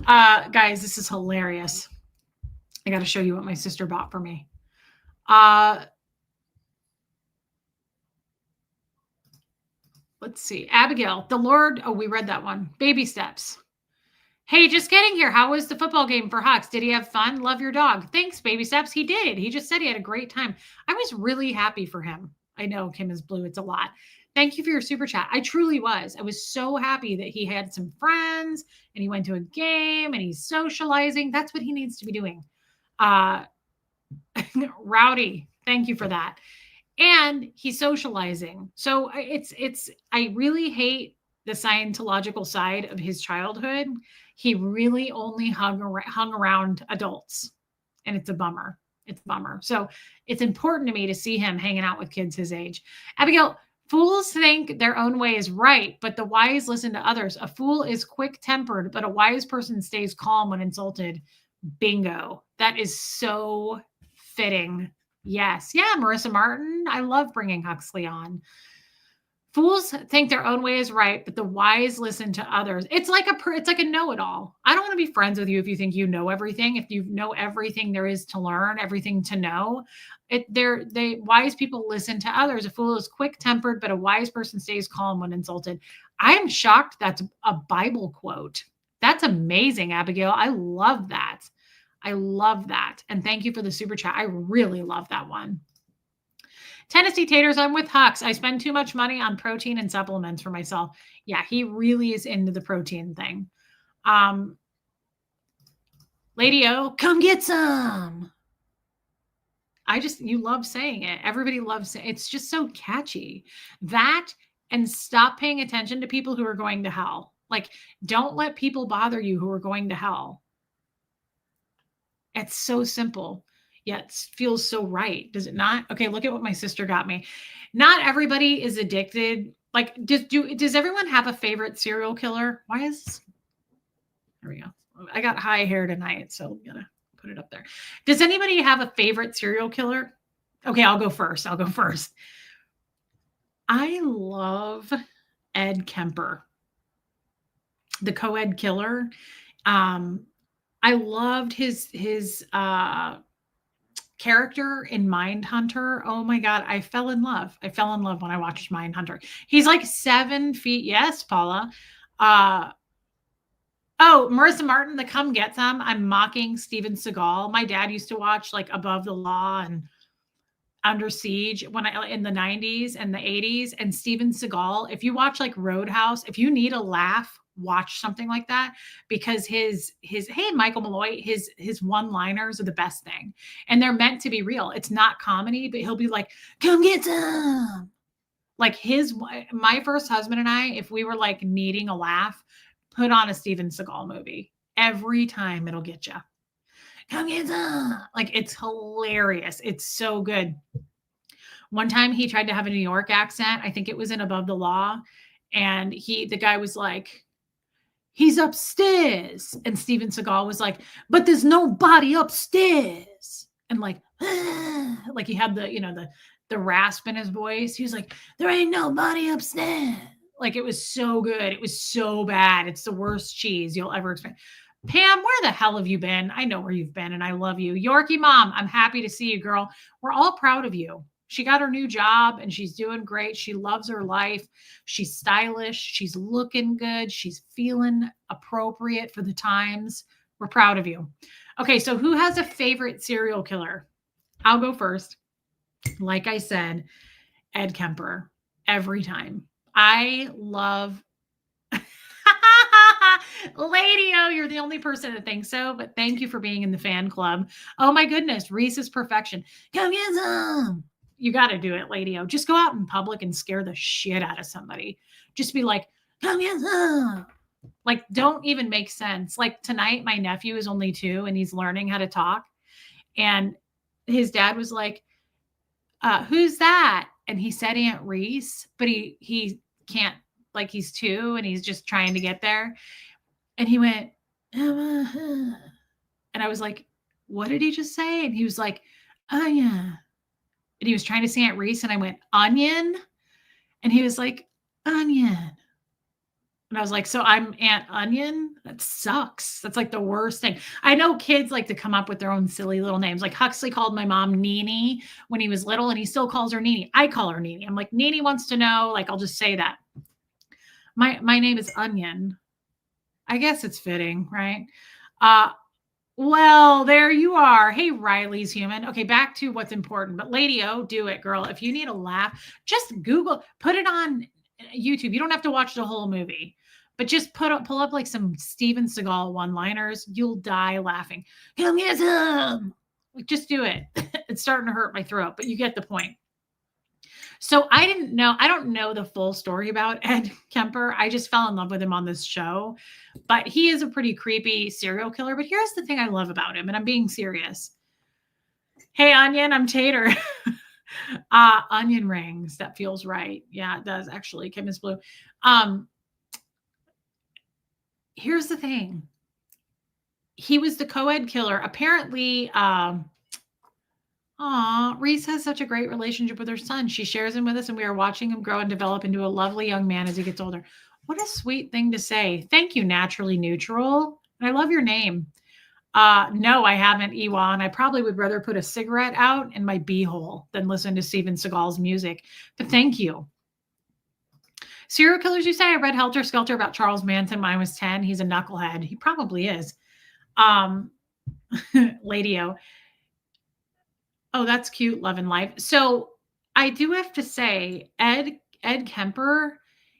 Guys, this is hilarious. I got to show you what my sister bought for me. Let's see. Abigail, the Lord. Oh, we read that one. Baby steps. Hey, just getting here. How was the football game for Hux? Did he have fun? Love your dog. Thanks, Baby Steps. He did. He just said he had a great time. I was really happy for him. I know Kim is blue. It's a lot. Thank you for your super chat. I truly was. I was so happy that he had some friends and he went to a game and he's socializing. That's what he needs to be doing. Rowdy, thank you for that. And he's socializing. So I really hate the Scientological side of his childhood. He really only hung around adults, and it's a bummer. It's a bummer. So it's important to me to see him hanging out with kids his age. Abigail, fools think their own way is right, but the wise listen to others. A fool is quick-tempered, but a wise person stays calm when insulted. Bingo. That is so fitting. Yes. Yeah, Marissa Martin. I love bringing Huxley on. Fools think their own way is right, but the wise listen to others. It's like a know-it-all. I don't want to be friends with you if you think you know everything. If you know everything there is to learn, everything to know, wise people listen to others. A fool is quick-tempered, but a wise person stays calm when insulted. I am shocked that's a Bible quote. That's amazing, Abigail. I love that. I love that. And thank you for the super chat. I really love that one. Tennessee Taters, I'm with Hux. I spend too much money on protein and supplements for myself. Yeah, he really is into the protein thing. Lady O, come get some. You love saying it. Everybody loves it. It's just so catchy. That and stop paying attention to people who are going to hell. Like, don't let people bother you who are going to hell. It's so simple. Yet it feels so right. Does it not? Okay, look at what my sister got me. Not everybody is addicted. Like, does everyone have a favorite serial killer? Why is this? There we go. I got high hair tonight, so I'm gonna put it up there. Does anybody have a favorite serial killer? Okay, I'll go first. I love Ed Kemper, the co-ed killer. I loved his character in Mindhunter. Oh my God, I fell in love. I fell in love when I watched Mindhunter. He's like 7 feet. Yes, Paula. Marissa Martin, the Come Get Some. I'm mocking Steven Seagal. My dad used to watch like Above the Law and Under Siege in the 90s and the 80s. And Steven Seagal, if you watch like Roadhouse, if you need a laugh, watch something like that, because his hey, Michael Malloy, his one-liners are the best thing, and they're meant to be real. It's not comedy, but he'll be like, come get some. Like my first husband and I, if we were like needing a laugh, put on a Steven Seagal movie. Every time it'll get you. come get some. Like, it's hilarious. It's so good. One time he tried to have a New York accent. I think it was in Above the Law. And the guy was like, he's upstairs. And Steven Seagal was like, but there's nobody upstairs. And like he had the rasp in his voice. He was like, there ain't nobody upstairs. Like, it was so good. It was so bad. It's the worst cheese you'll ever experience. Pam, where the hell have you been? I know where you've been, and I love you. Yorkie mom, I'm happy to see you, girl. We're all proud of you. She got her new job and she's doing great. She loves her life. She's stylish. She's looking good. She's feeling appropriate for the times. We're proud of you. Okay, so who has a favorite serial killer? I'll go first. Like I said, Ed Kemper, every time. I love Lady O, you're the only person that thinks so, but thank you for being in the fan club. Oh my goodness, Reese's perfection. Come get some. You got to do it, Lady O. Just go out in public and scare the shit out of somebody. Just be like, come get some. Like, don't even make sense. Like, tonight, my nephew is only 2 and he's learning how to talk. And his dad was like, who's that? And he said Aunt Reese, but he can't, like, he's 2 and he's just trying to get there. And he went, and I was like, what did he just say? And he was like, oh yeah. And he was trying to say Aunt Reese, and I went, onion? And he was like, onion. And I was like, so I'm Aunt Onion? That sucks. That's like the worst thing. I know kids like to come up with their own silly little names. Like Huxley called my mom Nene when he was little, and he still calls her Nene. I call her Nene. I'm like, Nene wants to know. Like, I'll just say that. My name is Onion. I guess it's fitting, right? Well, there you are. Hey, Riley's human. Okay, back to what's important. But Lady O, do it, girl. If you need a laugh, just Google, put it on YouTube. You don't have to watch the whole movie, but just pull up like some Steven Seagal one-liners. You'll die laughing. Come get some. Like, just do it. It's starting to hurt my throat, but you get the point. So I don't know the full story about Ed Kemper. I just fell in love with him on this show, but he is a pretty creepy serial killer. But here's the thing I love about him, and I'm being serious. Hey, Onion, I'm Tater. Onion rings. That feels right. Yeah, it does actually. Kim is blue. Here's the thing. He was the co-ed killer. Apparently, Reese has such a great relationship with her son. She shares him with us, and we are watching him grow and develop into a lovely young man as he gets older. What a sweet thing to say. Thank you, Naturally Neutral. And I love your name. No, I haven't, Ewan. I probably would rather put a cigarette out in my beehole than listen to Steven Seagal's music. But thank you. Serial killers, you say? I read Helter Skelter about Charles Manson when I was 10. He's a knucklehead. He probably is. Lady O. Oh, that's cute. Love and life. So I do have to say, Ed Kemper,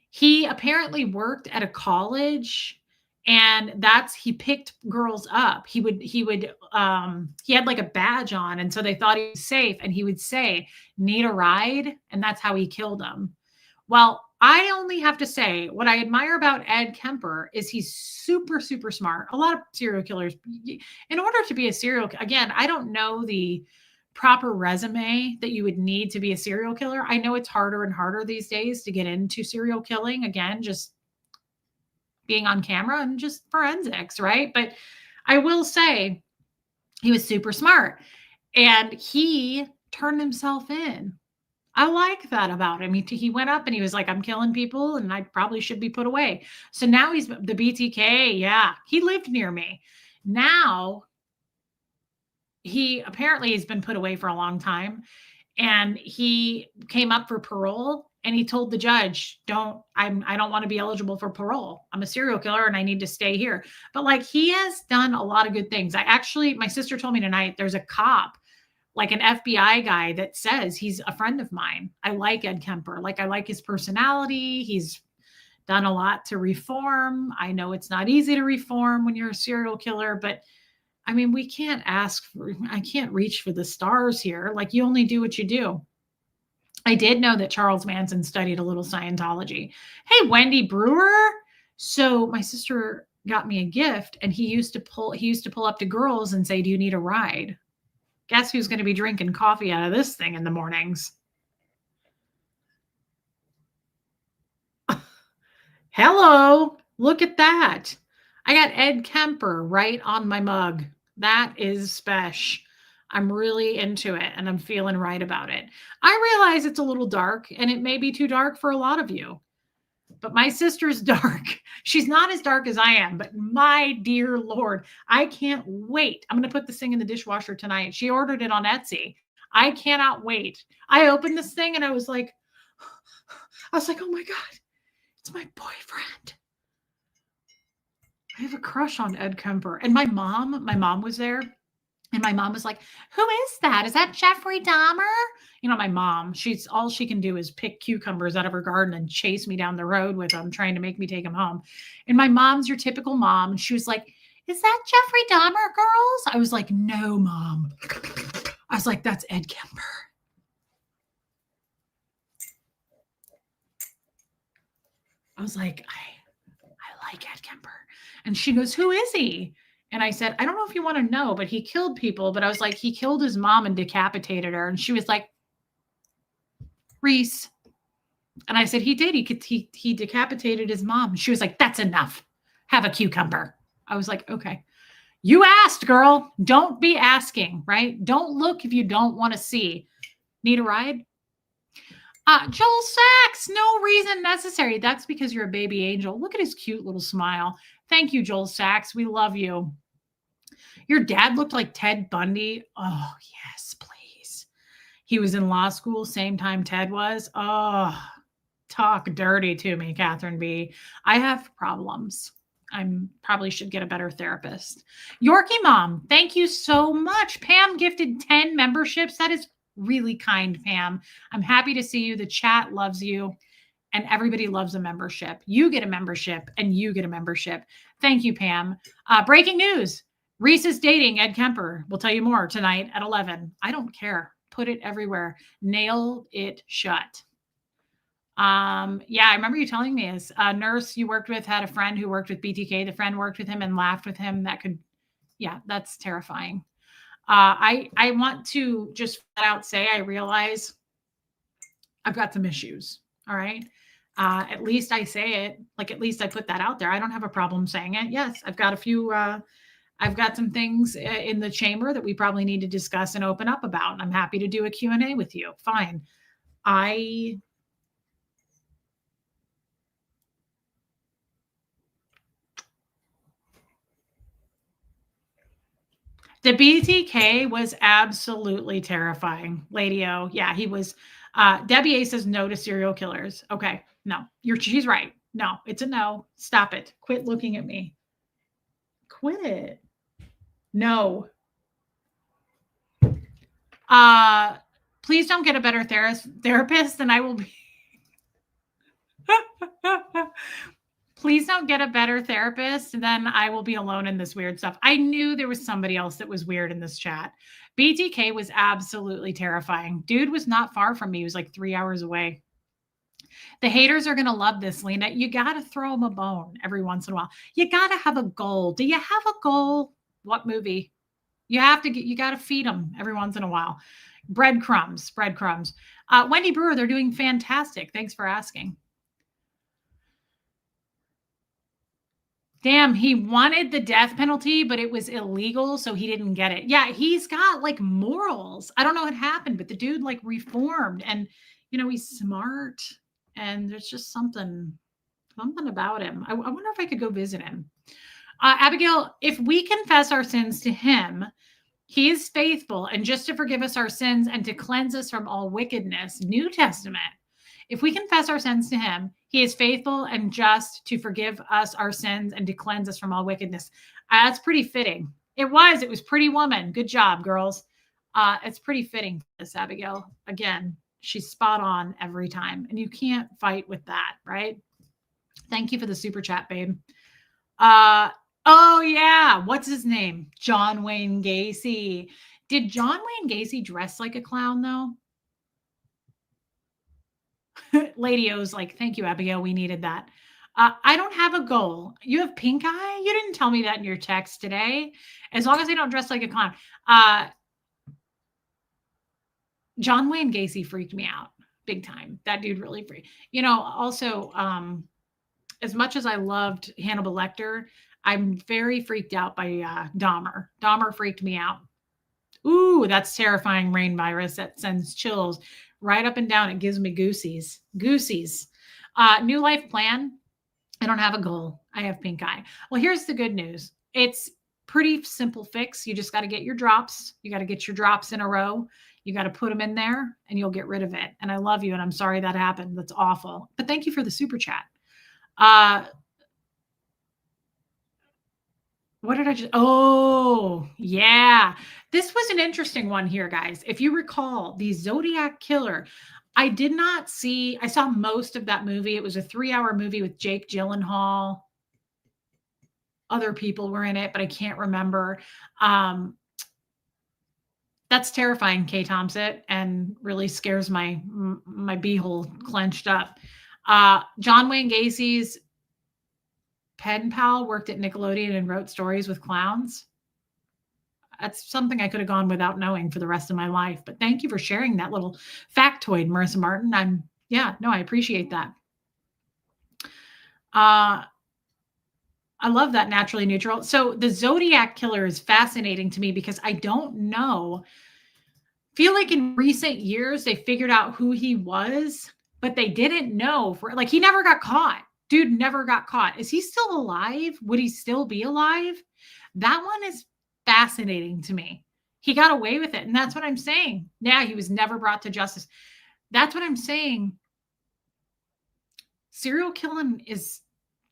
he apparently worked at a college, and he picked girls up. He had like a badge on, and so they thought he was safe, and he would say, need a ride? And that's how he killed them. Well, I only have to say, what I admire about Ed Kemper is he's super, super smart. A lot of serial killers, in order to be a serial, again, I don't know the proper resume that you would need to be a serial killer. I know it's harder and harder these days to get into serial killing. Again, just being on camera and just forensics, right? But I will say he was super smart, and he turned himself in. I like that about him. He went up and he was like, I'm killing people and I probably should be put away. So now he's the BTK. Yeah, he lived near me. Now he apparently has been put away for a long time, and he came up for parole, and he told the judge, I don't want to be eligible for parole. I'm a serial killer and I need to stay here. But like, he has done a lot of good things. My sister told me tonight, there's a cop, like an FBI guy, that says he's a friend of mine. I like Ed Kemper. Like, I like his personality. He's done a lot to reform. I know it's not easy to reform when you're a serial killer, but I mean, I can't reach for the stars here. Like, you only do what you do. I did know that Charles Manson studied a little Scientology. Hey, Wendy Brewer. So my sister got me a gift, and he used to pull up to girls and say, "Do you need a ride?" Guess who's going to be drinking coffee out of this thing in the mornings? Hello, look at that. I got Ed Kemper right on my mug. That is special. I'm really into it and I'm feeling right about it. I realize it's a little dark and it may be too dark for a lot of you, but my sister's dark. She's not as dark as I am, but my dear Lord, I can't wait. I'm going to put this thing in the dishwasher tonight. She ordered it on Etsy. I cannot wait. I opened this thing and I was like, oh my God, it's my boyfriend. I have a crush on Ed Kemper. And my mom was there. And my mom was like, "Who is that? Is that Jeffrey Dahmer?" You know, my mom, she's all she can do is pick cucumbers out of her garden and chase me down the road with them, trying to make me take them home. And my mom's your typical mom. And she was like, "Is that Jeffrey Dahmer, girls?" I was like, "No, Mom." I was like, "That's Ed Kemper." I was like, I like Ed Kemper. And she goes, "Who is he?" And I said, "I don't know if you want to know, but he killed people." But I was like, "He killed his mom and decapitated her." And she was like, "Reese." And I said, "He did. He decapitated his mom." She was like, "That's enough. Have a cucumber." I was like, "Okay. You asked, girl. Don't be asking, right? Don't look if you don't want to see. Need a ride?" Joel Sachs, no reason necessary. That's because you're a baby angel. Look at his cute little smile. Thank you, Joel Sachs. We love you. Your dad looked like Ted Bundy. Oh, yes, please. He was in law school, same time Ted was. Oh, talk dirty to me, Catherine B. I have problems. I probably should get a better therapist. Yorkie Mom, thank you so much. Pam gifted 10 memberships. That is really kind, Pam. I'm happy to see you. The chat loves you, and everybody loves a membership. You get a membership, and you get a membership. Thank you, Pam. Breaking news. Reese is dating Ed Kemper. We'll tell you more tonight at 11. I don't care. Put it everywhere. Nail it shut. Yeah, I remember you telling me as a nurse you worked with had a friend who worked with BTK. The friend worked with him and laughed with him. Yeah, that's terrifying. I want to just flat out say I realize I've got some issues. All right. At least I say it. Like, at least I put that out there. I don't have a problem saying it. Yes, I've got a few. I've got some things in the chamber that we probably need to discuss and open up about. And I'm happy to do a Q&A with you. Fine. The BTK was absolutely terrifying. Lady O. Yeah, he was. Debbie A says no to serial killers. Okay. No, she's right. No, it's a no. Stop it. Quit looking at me. Quit it. No. Please don't get a better therapist than I will be. Please don't get a better therapist, then I will be alone in this weird stuff. I knew there was somebody else that was weird in this chat. BTK was absolutely terrifying. Dude was not far from me. He was like 3 hours away. The haters are going to love this, Lena. You got to throw them a bone every once in a while. You got to have a goal. Do you have a goal? What movie? You got to feed them every once in a while. Breadcrumbs. Wendy Brewer, they're doing fantastic. Thanks for asking. Damn, he wanted the death penalty, but it was illegal, so he didn't get it. Yeah, he's got like morals. I don't know what happened, but the dude like reformed, and he's smart, and there's just something about him. I wonder if I could go visit him. Abigail, if we confess our sins to him, he is faithful and just to forgive us our sins and to cleanse us from all wickedness. New Testament. If we confess our sins to him, he is faithful and just to forgive us our sins and to cleanse us from all wickedness. That's pretty fitting. It was Pretty Woman. Good job, girls. It's pretty fitting for this, Abigail. Again, she's spot on every time. And you can't fight with that, right? Thank you for the super chat, babe. Oh, yeah. What's his name? John Wayne Gacy. Did John Wayne Gacy dress like a clown, though? Lady O's like, thank you, Abigail. We needed that. I don't have a goal. You have pink eye? You didn't tell me that in your text today. As long as I don't dress like a clown. John Wayne Gacy freaked me out big time. That dude really freaked. Also, as much as I loved Hannibal Lecter, I'm very freaked out by Dahmer. Dahmer freaked me out. Ooh, that's terrifying rain virus that sends chills right up and down. It gives me goosies. Goosies. New life plan. I don't have a goal. I have pink eye. Well, here's the good news. It's pretty simple fix. You just got to get your drops. You got to get your drops in a row. You got to put them in there and you'll get rid of it. And I love you. And I'm sorry that happened. That's awful. But thank you for the super chat. What did I just? Oh, yeah. This was an interesting one here, guys. If you recall, the Zodiac Killer, I saw most of that movie. It was a 3-hour movie with Jake Gyllenhaal. Other people were in it, but I can't remember. That's terrifying, Kay Thompson, and really scares my beehole clenched up. John Wayne Gacy's pen pal worked at Nickelodeon and wrote stories with clowns. That's something I could have gone without knowing for the rest of my life. But thank you for sharing that little factoid, Marissa Martin. I appreciate that. I love that naturally neutral. So the Zodiac Killer is fascinating to me because I don't know. Feel like in recent years they figured out who he was, but they didn't know he never got caught. Dude never got caught. Is he still alive? Would he still be alive? That one is fascinating to me. He got away with it. And that's what I'm saying. Yeah, he was never brought to justice. That's what I'm saying. Serial killing is,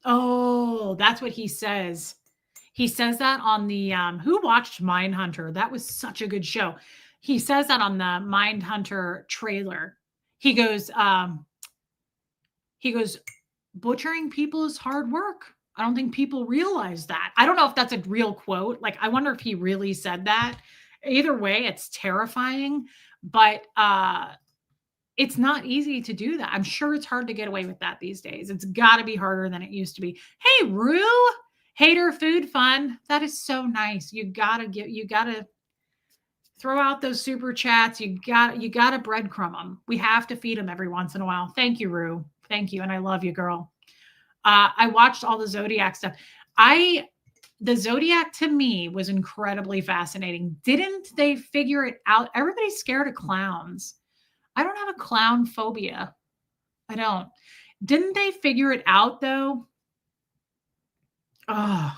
that's what he says. He says that on the, who watched Mindhunter? That was such a good show. He says that on the Mindhunter trailer. He goes, butchering people is hard work. I don't think people realize that. I don't know if that's a real quote. I wonder if he really said that. Either way, it's terrifying, but it's not easy to do that. I'm sure it's hard to get away with that these days. It's got to be harder than it used to be. Hey, Rue, Hater Food Fun. That is so nice. You gotta throw out those super chats. You gotta breadcrumb them. We have to feed them every once in a while. Thank you, Rue. Thank you. And I love you, girl. I watched all the Zodiac stuff. The Zodiac to me was incredibly fascinating. Didn't they figure it out? Everybody's scared of clowns. I don't have a clown phobia. I don't. Didn't they figure it out though? Oh,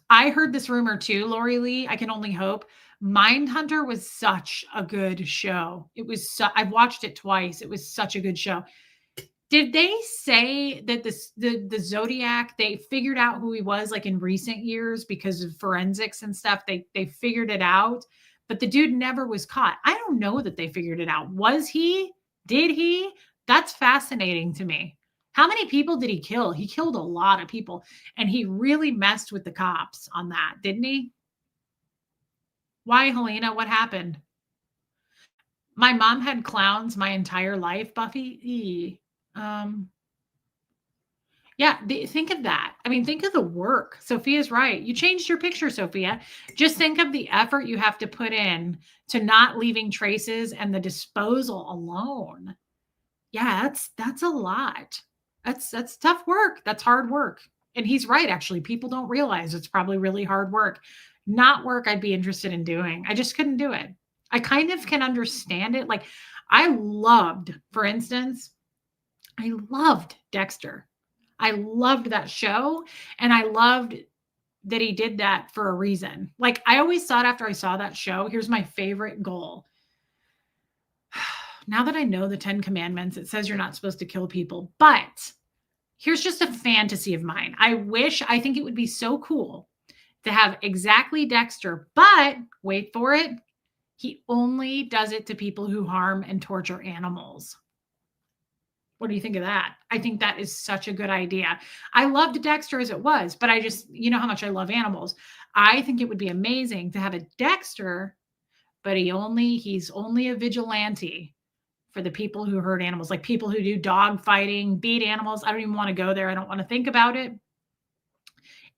I heard this rumor too, Lori Lee. I can only hope. Mindhunter was such a good show. I've watched it twice. It was such a good show. Did they say that the Zodiac, they figured out who he was in recent years because of forensics and stuff? They figured it out, but the dude never was caught. I don't know that they figured it out. Was he? Did he? That's fascinating to me. How many people did he kill? He killed a lot of people, and he really messed with the cops on that, didn't he? Why, Helena? What happened? My mom had clowns my entire life, Buffy. Think of that. I mean, think of the work. Sophia's right. You changed your picture, Sophia. Just think of the effort you have to put in to not leaving traces and the disposal alone. Yeah, that's a lot. That's tough work. That's hard work. And he's right, actually. People don't realize it's probably really hard work. Not work I'd be interested in doing. I just couldn't do it. I kind of can understand it. For instance, I loved Dexter. I loved that show. And I loved that he did that for a reason. I always thought after I saw that show, here's my favorite goal. Now that I know the 10 Commandments, it says you're not supposed to kill people. But here's just a fantasy of mine. I think it would be so cool to have exactly Dexter, but wait for it. He only does it to people who harm and torture animals. What do you think of that? I think that is such a good idea. I loved Dexter as it was, but you know how much I love animals. I think it would be amazing to have a Dexter, but he's only a vigilante for the people who hurt animals, like people who do dog fighting, beat animals. I don't even want to go there. I don't want to think about it.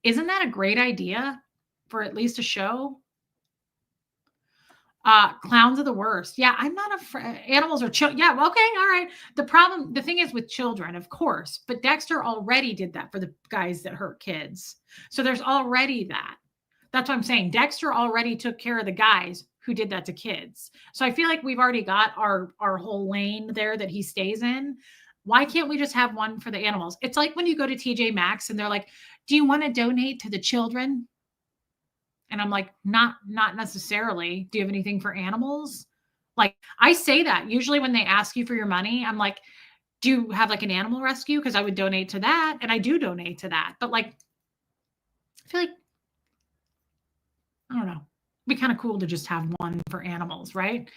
Isn't that a great idea for at least a show? Clowns are the worst. Yeah, I'm not afraid. Animals are yeah, okay, all right. The thing is with children, of course, but Dexter already did that for the guys that hurt kids. So there's already that. That's what I'm saying. Dexter already took care of the guys who did that to kids. So I feel like we've already got our whole lane there that he stays in. Why can't we just have one for the animals? It's like when you go to TJ Maxx and they're like, "Do you want to donate to the children?" And I'm like, not necessarily. Do you have anything for animals? Like I say that usually when they ask you for your money, I'm like, do you have like an animal rescue? Because I would donate to that. And I do donate to that. But like, I feel like, I don't know, it'd be kind of cool to just have one for animals, right?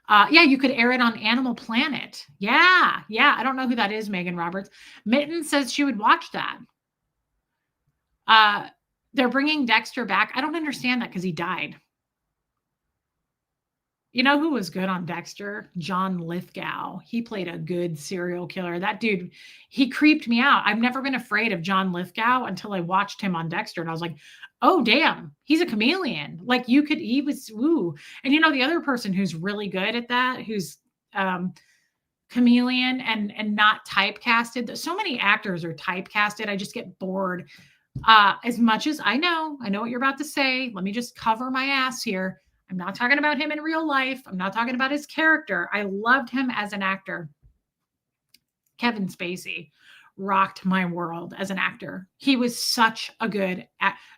Yeah, you could air it on Animal Planet. Yeah. I don't know who that is, Megan Roberts. Mitten says she would watch that. They're bringing Dexter back. I don't understand that because he died. You know who was good on Dexter? John Lithgow. He played a good serial killer. That dude, he creeped me out. I've never been afraid of John Lithgow until I watched him on Dexter. And I was like, oh, damn, he's a chameleon. Like he was, ooh. And you know, the other person who's really good at that, who's chameleon and not typecasted. So many actors are typecasted. I just get bored. As much as I know what you're about to say. Let me just cover my ass here. I'm not talking about him in real life. I'm not talking about his character. I loved him as an actor. Kevin Spacey rocked my world as an actor. He was such a good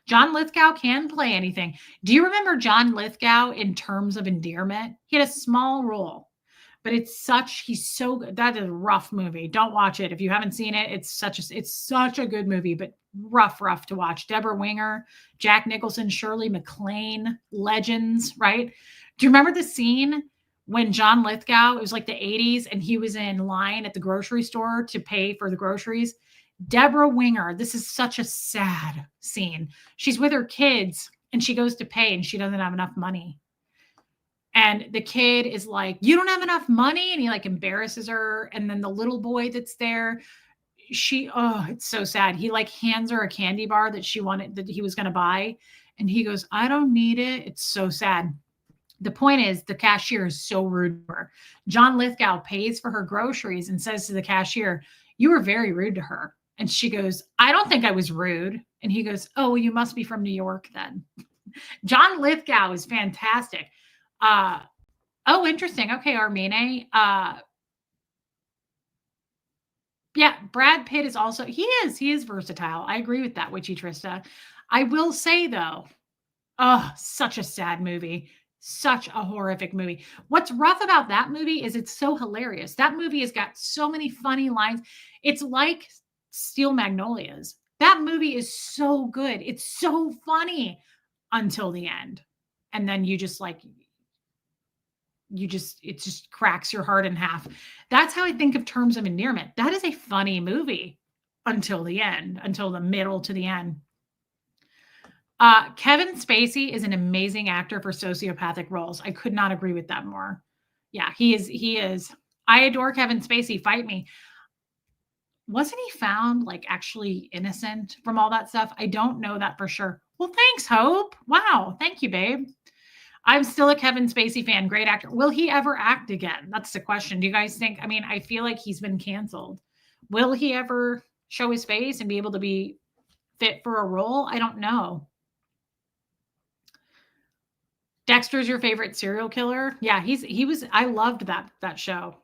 John Lithgow can play anything. Do you remember John Lithgow in Terms of Endearment? He had a small role, but he's so good. That is a rough movie. Don't watch it if you haven't seen it. It's such a good movie, but rough to watch. Deborah Winger, Jack Nicholson, Shirley MacLaine, legends, right? Do you remember the scene when John Lithgow, it was like the 80s, and he was in line at the grocery store to pay for the groceries? Deborah Winger, this is such a sad scene. She's with her kids and she goes to pay and she doesn't have enough money. And the kid is like, you don't have enough money. And he like embarrasses her. And then the little boy that's there, it's so sad. He like hands her a candy bar that he was going to buy. And he goes, I don't need it. It's so sad. The point is the cashier is so rude to her. John Lithgow pays for her groceries and says to the cashier, you were very rude to her. And she goes, I don't think I was rude. And he goes, oh, well, you must be from New York then. John Lithgow is fantastic. Oh, interesting. Okay, Armine. Yeah, Brad Pitt is also, he is versatile. I agree with that, Witchy Trista. I will say though, such a sad movie. Such a horrific movie. What's rough about that movie is it's so hilarious. That movie has got so many funny lines. It's like Steel Magnolias. That movie is so good. It's so funny until the end. And then it just cracks your heart in half. That's how I think of Terms of Endearment. That is a funny movie until the end, until the middle to the end. Kevin Spacey is an amazing actor for sociopathic roles. I could not agree with that more. Yeah, he is. I adore Kevin Spacey. Fight me. Wasn't he found like actually innocent from all that stuff? I don't know that for sure. Well, thanks, Hope. Wow. Thank you, babe. I'm still a Kevin Spacey fan. Great actor. Will he ever act again? That's the question. Do you guys think? I mean, I feel like he's been canceled. Will he ever show his face and be able to be fit for a role? I don't know. Dexter's your favorite serial killer? Yeah, he was. I loved that show.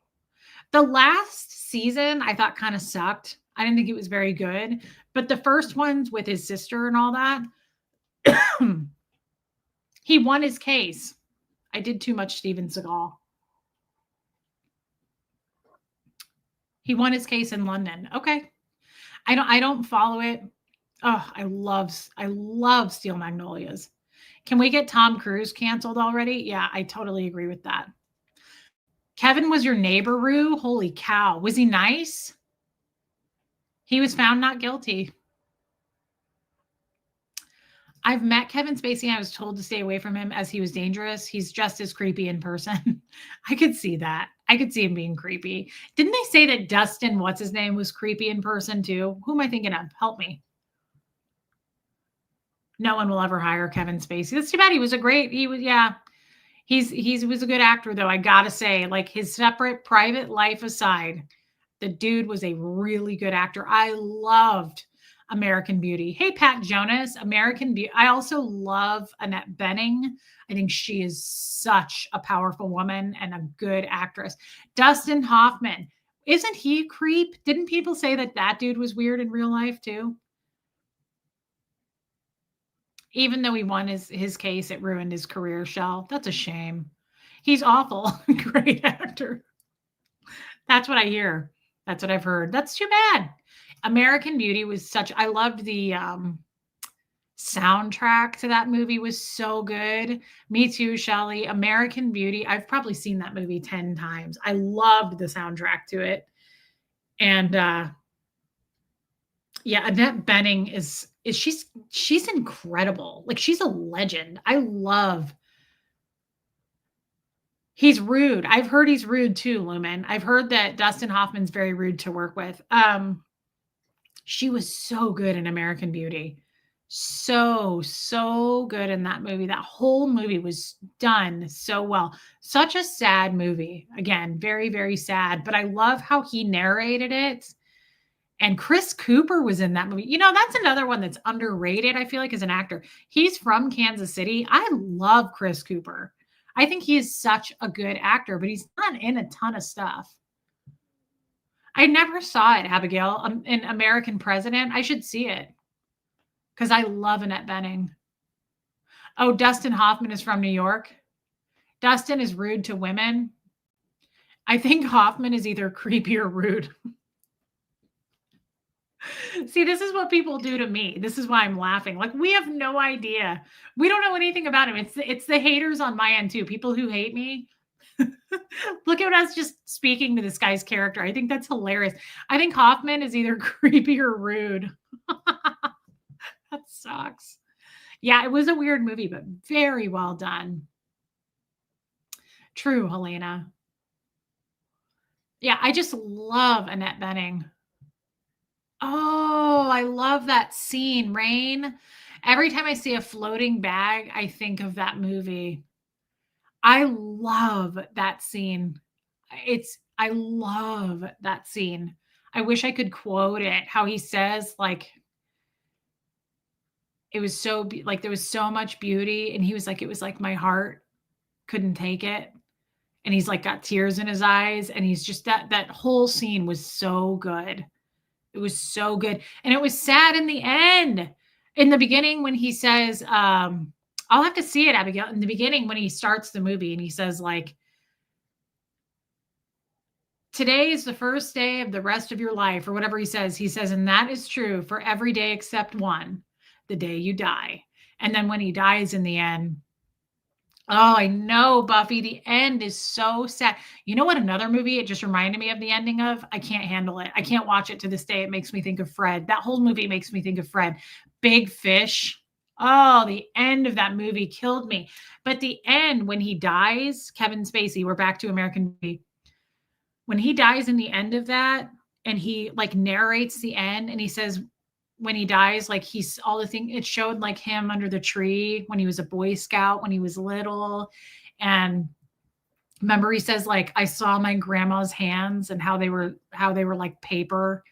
The last season I thought kind of sucked. I didn't think it was very good. But the first ones with his sister and all that, he won his case. I did too much Steven Seagal. He won his case in London. Okay. I don't follow it. Oh, I love Steel Magnolias. Can we get Tom Cruise canceled already? Yeah, I totally agree with that. Kevin was your neighbor, Rue? Holy cow. Was he nice? He was found not guilty. I've met Kevin Spacey. I was told to stay away from him as he was dangerous. He's just as creepy in person. I could see that. I could see him being creepy. Didn't they say that Dustin, what's his name, was creepy in person too? Who am I thinking of? Help me. No one will ever hire Kevin Spacey. That's too bad. He was a great, he was, yeah. He was a good actor though. I gotta say, like his separate private life aside, the dude was a really good actor. I loved American Beauty. Hey, Pat Jonas, American Beauty. I also love Annette Bening. I think she is such a powerful woman and a good actress. Dustin Hoffman, isn't he a creep? Didn't people say that that dude was weird in real life too? Even though he won his case, it ruined his career, Shell. That's a shame. He's awful. Great actor. That's what I hear. That's what I've heard. That's too bad. American Beauty was such I loved the soundtrack to that movie was so good. Me too, Shelly. American Beauty. I've probably seen that movie 10 times. I loved the soundtrack to it. And yeah, Annette Bening is she's incredible. Like she's a legend. I love He's rude. I've heard he's rude too, Lumen. I've heard that Dustin Hoffman's very rude to work with. She was so good in American Beauty. So good in that movie. That whole movie was done so well. Such a sad movie. Again, very sad, but I love how he narrated it. And Chris Cooper was in that movie. You know, that's another one that's underrated, I feel like, as an actor. He's from Kansas City. I love Chris Cooper. I think he is such a good actor, but he's not in a ton of stuff. I never saw it, Abigail, in American President. I should see it because I love Annette Bening. Oh, Dustin Hoffman is from New York. Dustin is rude to women. I think Hoffman is either creepy or rude. See, this is what people do to me. This is why I'm laughing. Like, we have no idea. We don't know anything about him. It's the haters on my end too. People who hate me. Look at us just speaking to this guy's character. I think that's hilarious. I think Hoffman is either creepy or rude. That sucks. Yeah, it was a weird movie, but very well done. True, Helena. Yeah, I just love Annette Bening. Oh, I love that scene, Rain. Every time I see a floating bag, I think of that movie. I love that scene. I love that scene. I wish I could quote it, how he says, like, it was so like there was so much beauty, and he was like, it was like my heart couldn't take it. And he's like got tears in his eyes, and he's just that whole scene was so good. It was so good. And it was sad in the end. In the beginning, when he says, I'll have to see it, Abigail. In the beginning, when he starts the movie and he says, like, today is the first day of the rest of your life, or whatever he says, and that is true for every day except one, the day you die. And then when he dies in the end, oh, I know, Buffy. The end is so sad. You know what? Another movie it just reminded me of the ending of? I can't handle it. I can't watch it to this day. It makes me think of Fred. That whole movie makes me think of Fred. Big Fish. Oh, the end of that movie killed me. But the end, when he dies, Kevin Spacey, we're back to American Beauty. When he dies in the end of that, and he like narrates the end, and he says, when he dies, like he's all the thing, it showed like him under the tree when he was a Boy Scout, when he was little. And remember, he says, like, I saw my grandma's hands and how they were like paper.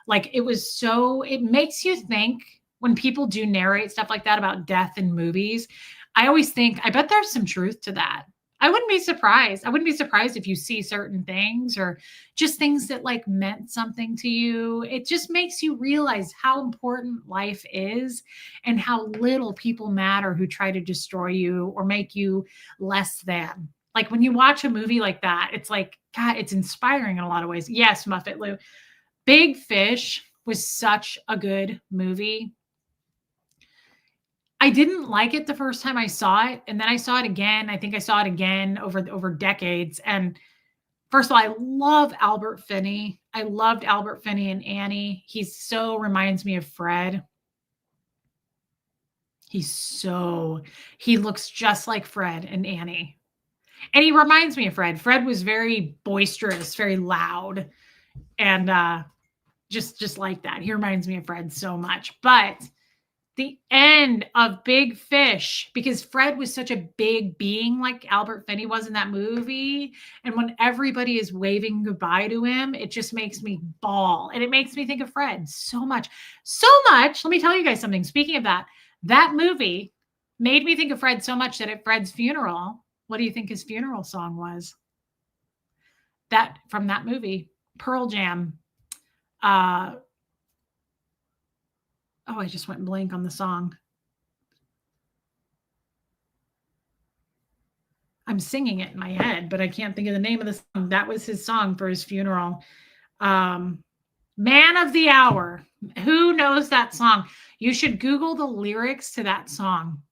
Like it was so, it makes you think when people do narrate stuff like that about death in movies. I always think, I bet there's some truth to that. I wouldn't be surprised. I wouldn't be surprised if you see certain things or just things that like meant something to you. It just makes you realize how important life is and how little people matter who try to destroy you or make you less than. Like when you watch a movie like that, it's like, God, it's inspiring in a lot of ways. Yes, Muffet Lou. Big Fish was such a good movie. I didn't like it the first time I saw it, and then I saw it again. I think I saw it again over decades. And first of all, I love Albert Finney. I loved Albert Finney and Annie. He so reminds me of Fred. He looks just like Fred and Annie. And he reminds me of Fred. Fred was very boisterous, very loud, and just like that. He reminds me of Fred so much. But the end of Big Fish, because Fred was such a big being like Albert Finney was in that movie. And when everybody is waving goodbye to him, it just makes me bawl. And it makes me think of Fred so much. So much. Let me tell you guys something. Speaking of that, that movie made me think of Fred so much that at Fred's funeral, what do you think his funeral song was? That from that movie, Pearl Jam. Oh, I just went blank on the song. I'm singing it in my head, but I can't think of the name of the song. That was his song for his funeral. Man of the Hour. Who knows that song? You should Google the lyrics to that song.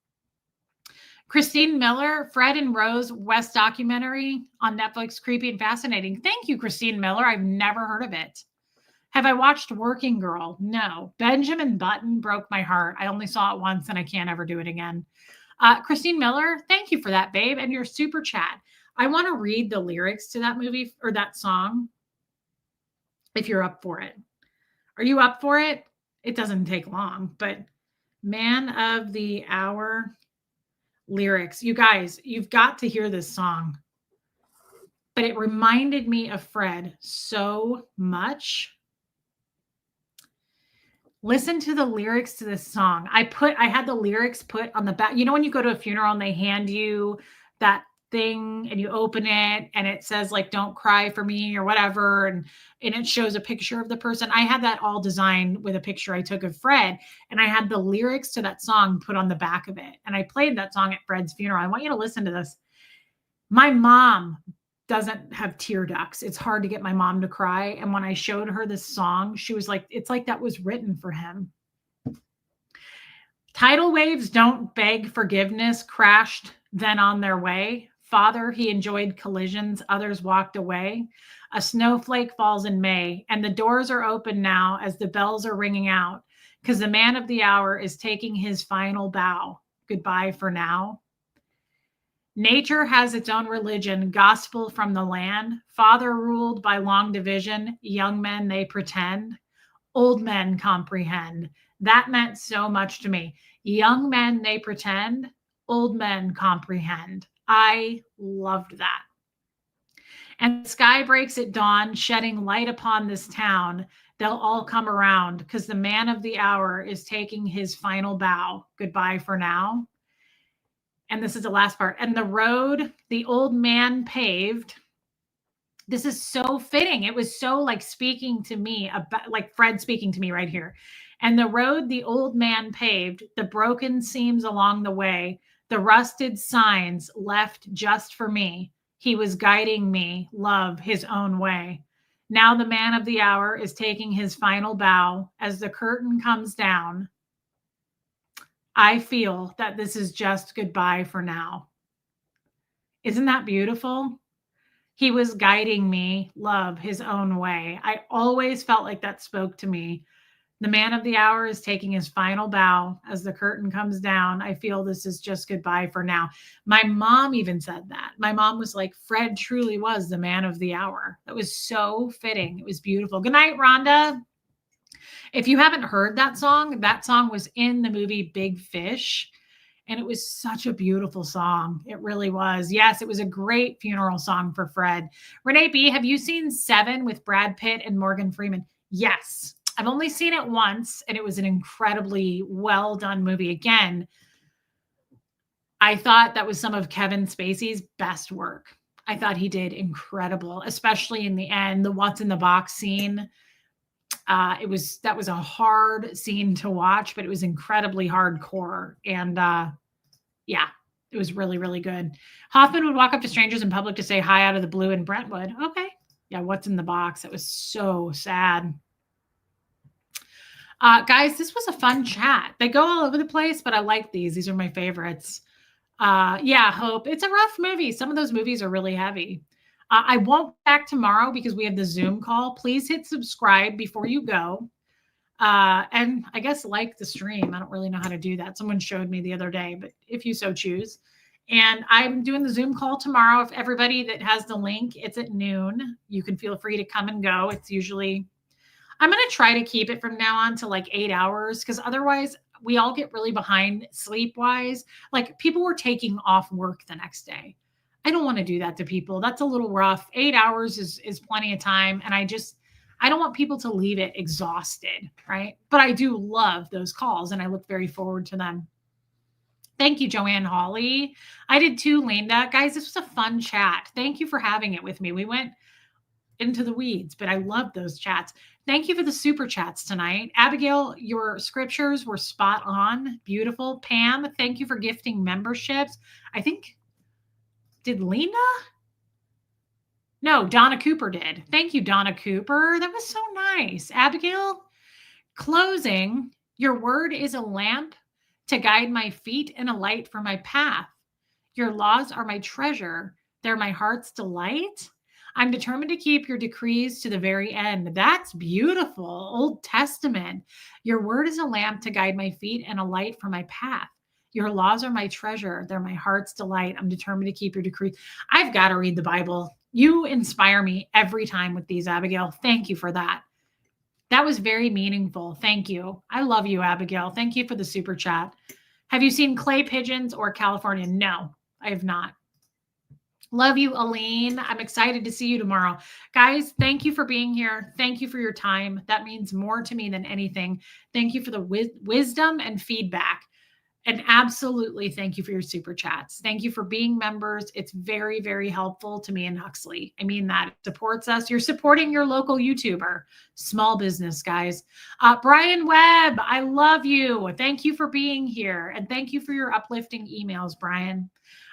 Christine Miller, Fred and Rose West documentary on Netflix, creepy and fascinating. Thank you, Christine Miller. I've never heard of it. Have I watched Working Girl? No. Benjamin Button broke my heart. I only saw it once and I can't ever do it again. Christine Miller, thank you for that, babe, and your super chat. I want to read the lyrics to that movie or that song if you're up for it. Are you up for it? It doesn't take long, but Man of the Hour lyrics. You guys, you've got to hear this song. But it reminded me of Fred so much. Listen to the lyrics to this song. I had the lyrics put on the back. You know, when you go to a funeral and they hand you that thing and you open it and it says like, don't cry for me or whatever. And it shows a picture of the person. I had that all designed with a picture I took of Fred. And I had the lyrics to that song put on the back of it. And I played that song at Fred's funeral. I want you to listen to this. My mom doesn't have tear ducts. It's hard to get my mom to cry. And when I showed her this song, she was like, it's like that was written for him. Tidal waves don't beg forgiveness, crashed then on their way. Father, he enjoyed collisions, others walked away. A snowflake falls in May, and the doors are open now as the bells are ringing out, because the man of the hour is taking his final bow. Goodbye for now. Nature has its own religion, gospel from the land. Father ruled by long division. Young men, they pretend. Old men comprehend. That meant so much to me. Young men, they pretend. Old men comprehend. I loved that. And the sky breaks at dawn, shedding light upon this town. They'll all come around because the man of the hour is taking his final bow. Goodbye for now. And this is the last part. And the road the old man paved. This is so fitting. It was so like speaking to me about like Fred speaking to me right here. And the road the old man paved, the broken seams along the way, the rusted signs left just for me. He was guiding me, love, his own way. Now the man of the hour is taking his final bow as the curtain comes down. I feel that this is just goodbye for now. Isn't that beautiful? He was guiding me, love, his own way. I always felt like that spoke to me. The man of the hour is taking his final bow as the curtain comes down. I feel this is just goodbye for now. My mom even said that. My mom was like, Fred truly was the man of the hour. That was so fitting. It was beautiful. Good night, Rhonda. If you haven't heard that song was in the movie Big Fish. And it was such a beautiful song. It really was. Yes, it was a great funeral song for Fred. Renee B., have you seen Seven with Brad Pitt and Morgan Freeman? Yes. I've only seen it once, and it was an incredibly well done movie. Again, I thought that was some of Kevin Spacey's best work. I thought he did incredible, especially in the end, the what's in the box scene. That was a hard scene to watch, but it was incredibly hardcore. And yeah, it was really, really good. Hoffman would walk up to strangers in public to say hi out of the blue in Brentwood. Okay. Yeah, what's in the box? It was so sad. Guys, this was a fun chat. They go all over the place, but I like these. These are my favorites. Yeah, Hope. It's a rough movie. Some of those movies are really heavy. I won't be back tomorrow because we have the Zoom call. Please hit subscribe before you go. And I guess like the stream. I don't really know how to do that. Someone showed me the other day, but if you so choose. And I'm doing the Zoom call tomorrow. If everybody that has the link, it's at noon. You can feel free to come and go. It's usually, I'm going to try to keep it from now on to like 8 hours because otherwise we all get really behind sleep wise. Like people were taking off work the next day. I don't want to do that to people. That's a little rough. 8 hours is plenty of time. And I don't want people to leave it exhausted, right? But I do love those calls and I look very forward to them. Thank you, Joanne Hawley. I did too, Linda. Guys, this was a fun chat. Thank you for having it with me. We went into the weeds, but I love those chats. Thank you for the super chats tonight. Abigail, your scriptures were spot on. Beautiful. Pam, thank you for gifting memberships. I think, did Linda? No, Donna Cooper did. Thank you, Donna Cooper. That was so nice. Abigail, closing, your word is a lamp to guide my feet and a light for my path. Your laws are my treasure. They're my heart's delight. I'm determined to keep your decrees to the very end. That's beautiful. Old Testament. Your word is a lamp to guide my feet and a light for my path. Your laws are my treasure. They're my heart's delight. I'm determined to keep your decrees. I've got to read the Bible. You inspire me every time with these, Abigail. Thank you for that. That was very meaningful. Thank you. I love you, Abigail. Thank you for the super chat. Have you seen clay pigeons or California? No, I have not. Love you, Aline. I'm excited to see you tomorrow. Guys, thank you for being here. Thank you for your time. That means more to me than anything. Thank you for the wisdom and feedback. And absolutely thank you for your super chats. Thank you for being members. It's very, very helpful to me and Huxley. I mean that. It supports us. You're supporting your local YouTuber. Small business, guys. Brian Webb, I love you. Thank you for being here. And thank you for your uplifting emails, Brian.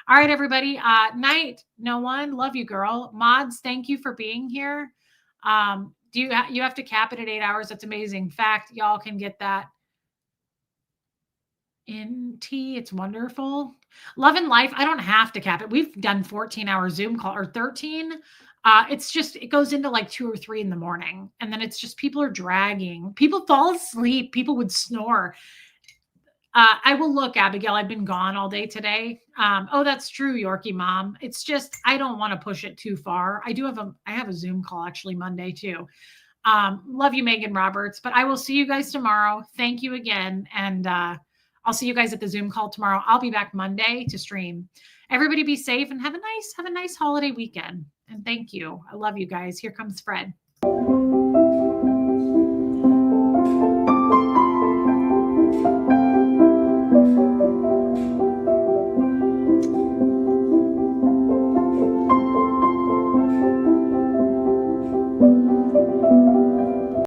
All right, everybody. Night, no one. Love you, girl. Mods, thank you for being here. You have to cap it at 8 hours? That's amazing. Fact, y'all can get that in tea. It's wonderful. Love and life. I don't have to cap it. We've done 14-hour Zoom call or 13. It's just, it goes into like 2 or 3 in the morning. And then it's just, people are dragging. People fall asleep. People would snore. I will look, Abigail. I've been gone all day today. Oh, that's true, Yorkie mom. It's just, I don't want to push it too far. I have a Zoom call actually Monday too. Love you, Megan Roberts, but I will see you guys tomorrow. Thank you again. And, I'll see you guys at the Zoom call tomorrow. I'll be back Monday to stream. Everybody be safe and have a nice holiday weekend. And thank you. I love you guys. Here comes Fred.